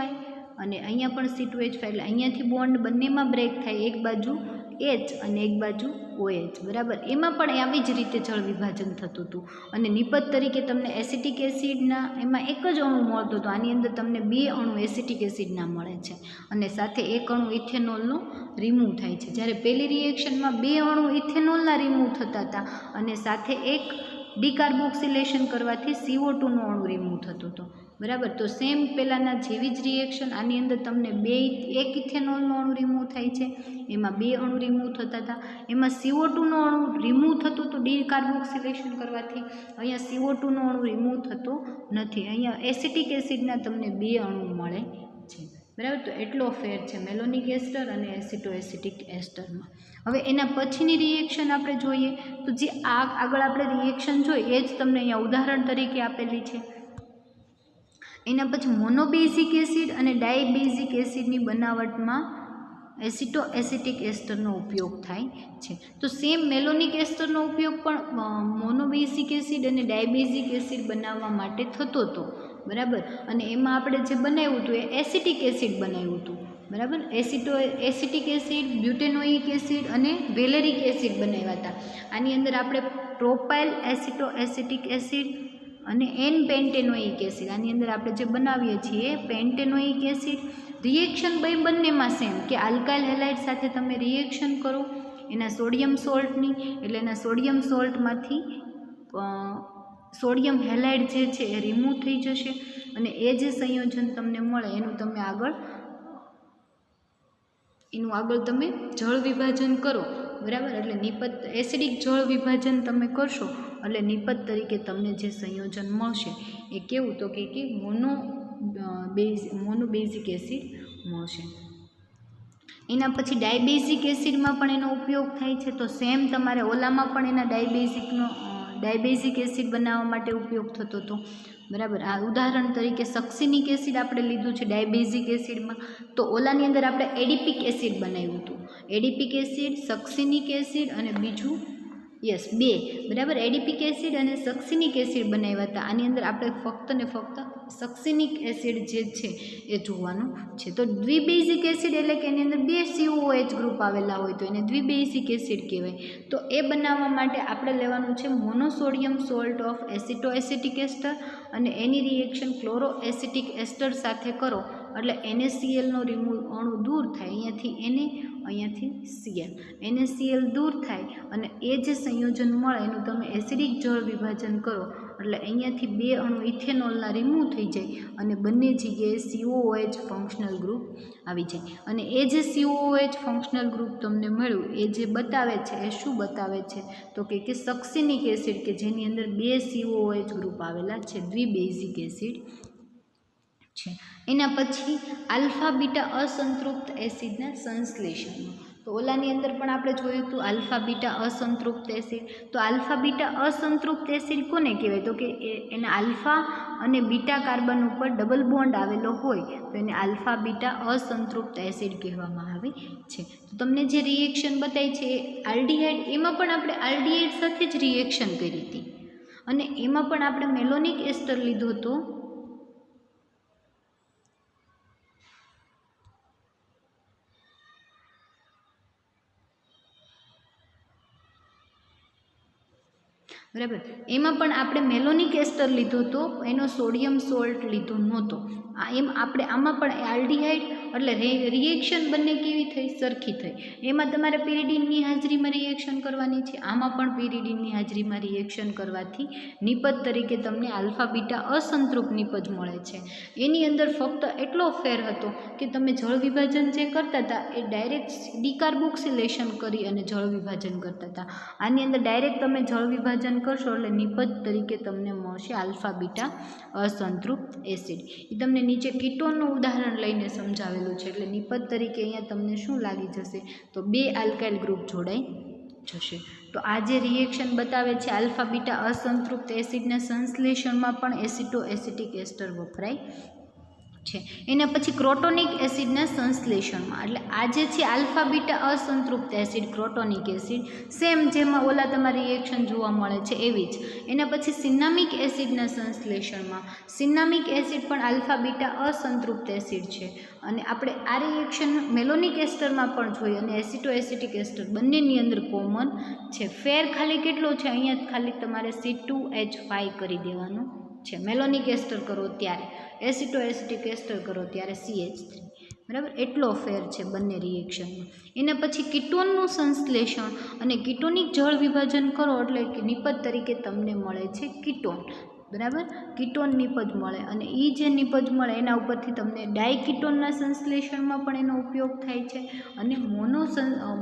અને અહીંયા પણ C2H5 એટલે અહીંયાથી બોન્ડ બંનેમાં બ્રેક થાય, એક બાજુ H અને એક બાજુ OH, બરાબર. એમાં પણ આવી જ રીતે જળ વિભાજન થતું હતું અને નિપજ તરીકે તમને એસિટિક એસિડના એમાં એક જ અણુ મળતો હતો, આની અંદર તમને 2 અણુ એસિટિક એસિડના મળે છે અને સાથે એક અણુ ઇથેનોલનો રિમૂવ થાય છે. જ્યારે પહેલી રિએક્શનમાં 2 અણુ ઇથેનોલના રિમૂવ થતા હતા અને સાથે એક ડિકાર્બોક્સિલેશન કરવાથી CO2નો અણુ રિમૂવ થતો હતો, બરાબર. તો સેમ પહેલાંના જેવી જ રિએક્શન આની અંદર તમને એક ઇથેનોલનો અણુ રિમૂવ થાય છે, એમાં 2 અણુ રિમૂવ થતા હતા, એમાં CO2નો અણુ રિમૂવ થતો હતો ડિકાર્બોક્સિલેશન કરવાથી, અહીંયા CO2નો અણુ રિમૂવ થતો નથી, અહીંયા એસિટિક એસિડના તમને 2 અણુ મળે છે, બરાબર. તો એટલો ફેર છે મેલોનિક એસ્ટર અને એસિટો એસિટિક એસ્ટરમાં. હવે એના પછીની રિએક્શન આપણે જોઈએ તો જે આગળ આપણે રિએક્શન જોઈ એ જ તમને અહીંયા ઉદાહરણ તરીકે આપેલી છે. એના પછી મોનોબેઝિક એસિડ અને ડાયબેઝિક એસિડની બનાવટમાં એસિટો એસિટિક એસ્ટરનો ઉપયોગ થાય છે. તો સેમ મેલોનિક એસ્ટરનો ઉપયોગ પણ મોનોબેઝિક એસિડ અને ડાયબેઝિક એસિડ બનાવવા માટે થતો હતો, બરાબર. અને એમાં આપણે જે બનાવ્યું હતું એ એસિટિક એસિડ બનાવ્યું હતું, બરાબર. એસિટિક એસિડ, બ્યુટેનોઇક એસિડ અને વેલેરિક એસિડ બનાવ્યા હતા. આની અંદર આપણે પ્રોપાઇલ એસિટો એસિટિક એસિડ અને N-પેન્ટેનોઇક એસિડ આની અંદર આપણે જે બનાવીએ છીએ પેન્ટેનોઇક એસિડ. રિએક્શન બંનેમાં સેમ કે આલ્કાઇલ હેલાઇડ સાથે તમે રિએક્શન કરો એના સોડિયમ સોલ્ટની, એટલે એના સોડિયમ સોલ્ટમાંથી સોડિયમ હેલાઇડ જે છે એ રિમૂવ થઈ જશે અને એ જે સંયોજન તમને મળે એનું આગળ તમે જળ વિભાજન કરો બરાબર, એટલે નિપજ એસિડિક જળ વિભાજન તમે કરશો એટલે નિપજ તરીકે તમને જે સંયોજન મળશે એ કેવું તો કે મોનોબેઝિક એસિડ મળશે. એના પછી ડાયબેઝિક એસિડમાં પણ એનો ઉપયોગ થાય છે. તો સેમ તમારે ઓલામાં પણ એના ડાયબેઝિક એસિડ બનાવવા માટે ઉપયોગ થતો હતો, બરાબર. આ ઉદાહરણ તરીકે સક્સિનિક એસિડ આપણે લીધું છે ડાયબેઝિક એસિડમાં. તો ઓલાની અંદર આપણે એડિપિક એસિડ બનાવ્યું હતું. એડિપિક એસિડ, સક્સિનિક એસિડ અને બીજું બે, બરાબર, એડિપિક એસિડ અને સક્સિનિક એસિડ બનાવ્યા હતા. આની અંદર આપણે ફક્ત ને ફક્ત સક્સિનિક એસિડ જે છે એ જોવાનું છે. તો દ્વિબેઝિક એસિડ એટલે કે એની અંદર 2 COOH ગ્રુપ આવેલા હોય તો એને દ્વિબેઝિક એસિડ કહેવાય. તો એ બનાવવા માટે આપણે લેવાનું છે મોનોસોડિયમ સોલ્ટ ઓફ એસિટોએસિટિક એસ્ટર અને એની રિએક્શન ક્લોરોએસિટિક એસ્ટર સાથે કરો એટલે NaClનો અણુ દૂર થાય, અહીંયાથી Cl, NaCl દૂર થાય અને એ જે સંયોજન મળે એનું તમે એસિડિક જળ વિભાજન કરો એટલે અહીંયાથી 2 અણુ ઇથેનોલના રિમૂવ થઈ જાય અને બંને જગ્યાએ COOH ફંક્શનલ ગ્રુપ આવી જાય. અને એ જે COOH ફંક્શનલ ગ્રુપ તમને મળ્યું એ જે બતાવે છે એ શું બતાવે છે તો કે સક્સિનિક એસિડ કે જેની અંદર 2 COOH ગ્રુપ આવેલા છે, દ્વિબેઝિક એસિડ છે. એના પછી આલ્ફા બીટા અસંતૃપ્ત એસિડના સંશ્લેષણમાં. તો ઓલાની અંદર પણ આપણે જોયું હતું આલ્ફા બીટા અસંતૃપ્ત એસિડ. તો આલ્ફા બીટા અસંતૃપ્ત એસિડ કોને કહેવાય તો કે એના આલ્ફા અને બીટા કાર્બન ઉપર ડબલ બોન્ડ આવેલો હોય તો એને આલ્ફા બીટા અસંતૃપ્ત એસિડ કહેવામાં આવે છે. તો તમને જે રિએક્શન બતાવી છે એ આલ્ડીહાઇડ, એમાં પણ આપણે આલ્ડીહાઇડ સાથે જ રિએક્શન કરી હતી અને એમાં પણ આપણે મેલોનિક એસ્ટર લીધો હતો. બરાબર, એમાં પણ આપણે મેલોનિક એસ્ટર લીધો હતો, એનો સોડિયમ સોલ્ટ લીધો નહોતો. આપણે આમાં પણ આલ્ડીહાઇડ એટલે રિએક્શન બંને કેવી થઈ, સરખી થઈ. એમાં તમારે પિરિડીનની હાજરીમાં રિએક્શન કરવાની છે, આમાં પણ પિરિડીનની હાજરીમાં રિએક્શન કરવાથી નિપજ તરીકે તમને આલ્ફા બીટા અસંતૃપ્ત નિપજ મળે છે. એની અંદર ફક્ત એટલો ફેર હતો કે તમે જળ વિભાજન જે કરતા હતા એ ડાયરેક્ટ ડિકાર્બોક્સિલેશન કરી અને જળ વિભાજન કરતા હતા. આની અંદર ડાયરેક્ટ તમે જળ વિભાજન કરશો એટલે નિપજ તરીકે તમને મળશે આલ્ફા બીટા અસંતૃપ્ત એસિડ. એ તમને નીચે કીટોનનું ઉદાહરણ લઈને સમજાવેલું છે એટલે નિપજ તરીકે અહીંયા તમને શું લાગી જશે તો 2 આલ્કાઇલ ગ્રુપ જોડાઈ જશે. તો આ જે રિએક્શન બતાવે છે આલ્ફા બીટા અસંતૃપ્ત એસિડના સંશ્લેષણમાં પણ એસિટોએસિટિક એસ્ટર વપરાય છે. એના પછી ક્રોટોનિક એસિડના સંશ્લેષણમાં એટલે આ જે છે આલ્ફા બીટા અસંતૃપ્ત એસિડ ક્રોટોનિક એસિડ સેમ જેમાં ઓલા તમારી રિએક્શન જોવા મળે છે એવી જ. એના પછી સિન્નામિક એસિડના સંશ્લેષણમાં સિન્નામિક એસિડ પણ આલ્ફા બીટા અસંતૃપ્ત એસિડ છે અને આપણે આ રિએક્શન મેલોનિક એસ્ટરમાં પણ જોઈએ અને એસિટોએસિટિક એસ્ટર બંનેની અંદર કોમન છે. ફેર ખાલી કેટલો છે, અહીંયા ખાલી તમારે C2H5 કરી દેવાનું છે. મેલોનિક એસ્ટર કરો ત્યારે, એસિટોએસિટિક એસ્ટર કરો ત્યારે CH3, બરાબર, એટલો ફેર છે બંને રિએક્શનમાં. એના પછી કીટોનનું સંશ્લેષણ અને કીટોનિક જળ વિભાજન કરો એટલે કે નિપજ તરીકે તમને મળે છે કીટોન, બરાબર, કીટોન નિપજ મળે અને એ જે નિપજ મળે એના ઉપરથી તમને ડાયકીટોનના સંશ્લેષણમાં પણ એનો ઉપયોગ થાય છે અને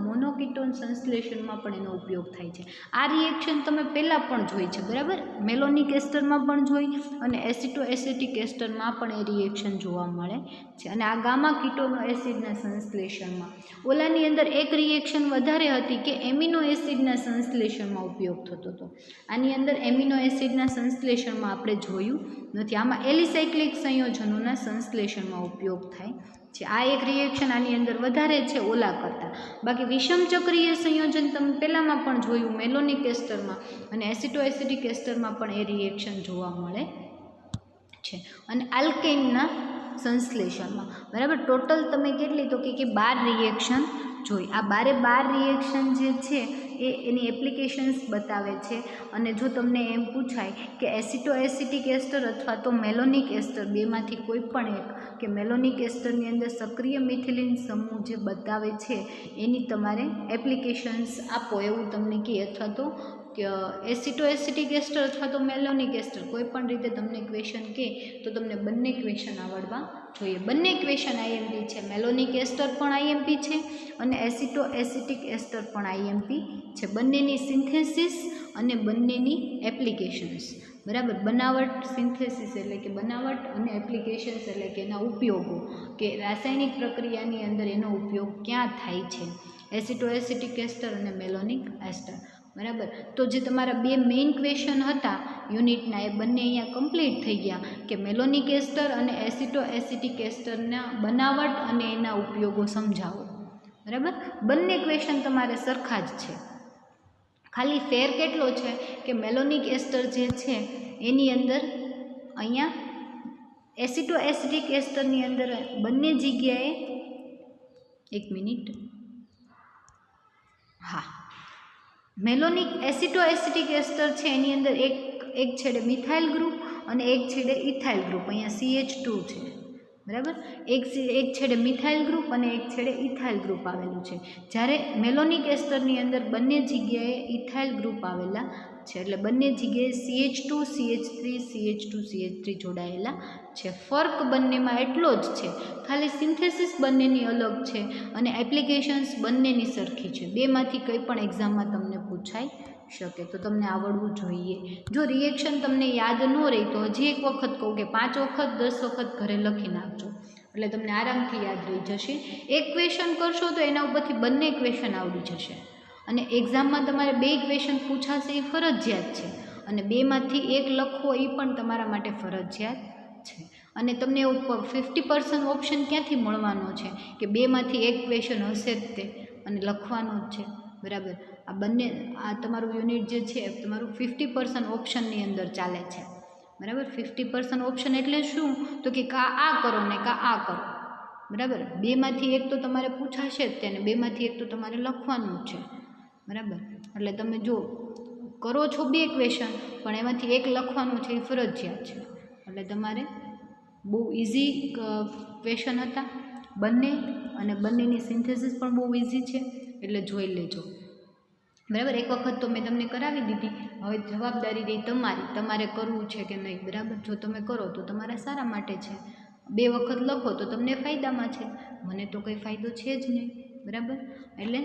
મોનોકીટોન સંશ્લેષણમાં પણ એનો ઉપયોગ થાય છે. આ રિએક્શન તમે પહેલાં પણ જોઈ છે, બરાબર, મેલોનિક એસ્ટરમાં પણ જોઈ અને એસિટોએસિટિક એસ્ટરમાં પણ એ રિએક્શન જોવા મળે છે. અને આ ગામા કીટોનો એસિડના સંશ્લેષણમાં ઓલાની અંદર એક રિએક્શન વધારે હતી કે એમિનો એસિડના સંશ્લેષણમાં ઉપયોગ થતો હતો. આની અંદર એમિનો એસિડના સંશ્લેષણ આપણે જોયું નથી. આમાં એલિસાયક્લિક સંયોજનોના સંશ્લેષણમાં ઉપયોગ થાય છે. આ એક રિએક્શન આની અંદર વધારે છે ઓલા કરતાં. બાકી વિષમ ચક્રીય સંયોજન તમે પહેલાંમાં પણ જોયું મેલોનિક એસ્ટરમાં અને એસિટોએસિટિક એસ્ટરમાં પણ એ રિએક્શન જોવા મળે છે. અને આલ્કેનના સંશ્લેષણમાં, બરાબર, ટોટલ તમે કેટલી તો કે 12 રિએક્શન જોઈ. આ 12 રિએક્શન જે છે એની એપ્લિકેશન્સ બતાવે છે. અને જો તમને એમ પૂછાય કે એસિટોએસિટિક એસ્ટર અથવા તો મેલોનિક એસ્ટર બેમાંથી કોઈ પણ એક કે મેલોનિક એસ્ટરની અંદર સક્રિય મિથિલિન સમૂહ જે બતાવે છે એની તમારે એપ્લિકેશન્સ આપો એવું તમને કહે અથવા તો કે એસિટો એસિટિક એસ્ટર અથવા તો મેલોનિક એસ્ટર કોઈ પણ રીતે તમને ક્વેશ્ચન કહે તો તમને બંને ક્વેશ્ચન આવડવા જોઈએ. બંને ક્વેશ્ચન આઈએમપી છે. મેલોનિક એસ્ટર પણ આઈએમપી છે અને એસિટો એસિટિક એસ્ટર પણ આઈએમપી છે. બંનેની સિન્થેસિસ અને બંનેની એપ્લિકેશન્સ, બરાબર. બનાવટ સિન્થેસિસ એટલે કે બનાવટ અને એપ્લિકેશન્સ એટલે કે એના ઉપયોગો, કે રાસાયણિક પ્રક્રિયાની અંદર એનો ઉપયોગ ક્યાં થાય છે, એસિટો એસિટિક એસ્ટર અને મેલોનિક એસ્ટર, બરાબર. તો જે તમારા બે મેઇન ક્વેશ્ચન હતા યુનિટના એ બંને અહીંયા કમ્પ્લીટ થઈ ગયા કે મેલોનિક એસ્ટર અને એસિટો એસિટિક એસ્ટરના બનાવટ અને એના ઉપયોગો સમજાવો, બરાબર. બંને ક્વેશ્ચન તમારે સરખા જ છે. ખાલી ફેર કેટલો છે કે મેલોનિક એસ્ટર જે છે એની અંદર અહીંયા એસિટો એસિટિક એસ્ટરની અંદર બંને જગ્યાએ, એક મિનિટ, હા, મેલોનિક એસિટો એસિટિક એસ્ટર છે એની અંદર એક છેડે મિથાઇલ ગ્રુપ અને એક છેડે ઇથાઇલ ગ્રુપ, અહીંયા CH2 છે, બરાબર. એક છેડે મિથાઇલ ગ્રુપ અને એક છેડે ઇથાઇલ ગ્રુપ આવેલું છે. જ્યારે મેલોનિક એસ્ટરની અંદર બંને જગ્યાએ ઇથાઇલ ગ્રુપ આવેલા છે, એટલે બંને જગ્યાએ CH2 CH3 CH2 CH3 જોડાયેલા છે. ફર્ક બંનેમાં એટલો જ છે, ખાલી સિન્થેસિસ બંનેની અલગ છે અને એપ્લિકેશન્સ બંનેની સરખી છે. બેમાંથી કંઈ પણ એક્ઝામમાં તમને પૂછાઈ શકે, તો તમને આવડવું જોઈએ. જો રિએક્શન તમને યાદ ન રહી તો હજી એક વખત કહું કે 5 વખત 10 વખત ઘરે લખી નાખજો, એટલે તમને આરામથી યાદ રહી જશે. એક ક્વેશ્ચન કરશો તો એના ઉપરથી બંને ક્વેશ્ચન આવડી જશે. અને એક્ઝામમાં તમારે 2 ક્વેશ્ચન પૂછાશે એ ફરજિયાત છે, અને 2માંથી 1 લખવો એ પણ તમારા માટે ફરજિયાત છે. અને તમને 50% ઓપ્શન ક્યાંથી મળવાનો છે કે 2માંથી 1 ક્વેશ્ચન હશે જ તે અને લખવાનો જ છે, બરાબર. આ બંને, આ તમારું યુનિટ જે છે તમારું 50% ઓપ્શનની અંદર ચાલે છે, બરાબર. 50% ઓપ્શન એટલે શું, તો કે કા આ કરો ને કા આ કરો, બરાબર. 2માંથી 1 તો તમારે પૂછાશે જ તેને, 2માંથી 1 તો તમારે લખવાનું જ છે, બરાબર. એટલે તમે જો કરો છો 2 ક્વેશ્ચન પણ એમાંથી 1 લખવાનું છે એ ફરજિયાત છે. એટલે તમારે બહુ ઇઝી ક્વેશ્ચન હતા બંને, અને બંનેની સિન્થેસિસ પણ બહુ ઇઝી છે, એટલે જોઈ લેજો, બરાબર. એક વખત તો મેં તમને કરાવી દીધી, હવે જવાબદારી રહી તમારે કરવું છે કે નહીં, બરાબર. જો તમે કરો તો તમારા સારા માટે છે, 2 વખત લખો તો તમને ફાયદામાં છે, મને તો કંઈ ફાયદો છે જ નહીં, બરાબર. એટલે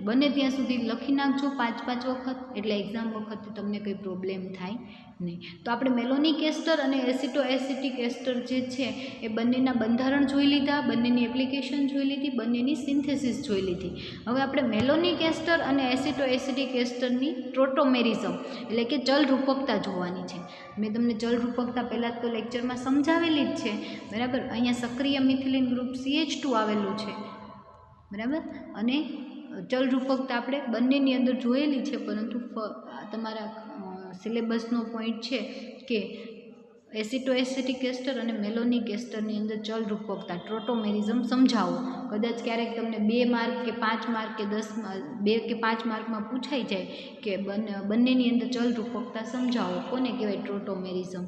બને ત્યાં સુધી લખી નાખજો 5-5 વખત, એટલે એક્ઝામ વખતે તમને કંઈ પ્રોબ્લેમ થાય નહીં. તો આપણે મેલોનિક એસ્ટર અને એસિટો એસિટિક એસ્ટર જે છે એ બંનેના બંધારણ જોઈ લીધા, બંનેની એપ્લિકેશન જોઈ લીધી, બંનેની સિન્થેસિસ જોઈ લીધી. હવે આપણે મેલોનિક એસ્ટર અને એસિટો એસિટિક એસ્ટરની ટ્રોટોમેરિઝમ એટલે કે ચલરૂપકતા જોવાની છે. મેં તમને ચલરૂપકતા પહેલાં તો લેક્ચરમાં સમજાવેલી જ છે, બરાબર. અહીંયા સક્રિય મિથિલિન ગ્રુપ CH2 આવેલું છે, બરાબર. અને ચલરૂપકતા આપણે બંનેની અંદર જોયેલી છે, પરંતુ તમારા સિલેબસનો પોઈન્ટ છે કે એસિટો એસિટિક એસ્ટર અને મેલોનિક એસ્ટરની અંદર ચલરૂપકતા ટ્રોટોમેરિઝમ સમજાવો. કદાચ ક્યારેક તમને 2 માર્ક કે 5 માર્ક કે 2 કે 5 માર્કમાં પૂછાઈ જાય કે બંનેની અંદર ચલરૂપકતા સમજાવો, કોને કહેવાય ટ્રોટોમેરિઝમ.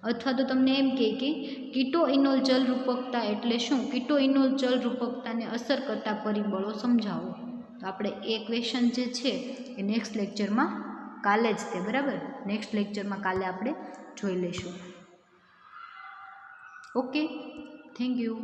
અથવા તો તમને એમ કહે કે કીટોઇનોલ ચલરૂપકતા એટલે શું, કીટોઇનોલ ચલરૂપકતાને અસર કરતા પરિબળો સમજાવો. તો આપણે એ ક્વેશ્ચન જે છે એ નેક્સ્ટ લેક્ચરમાં કાલે જ તે, બરાબર. નેક્સ્ટ લેક્ચરમાં કાલે આપણે જોઈ લઈશું. Okay, thank you.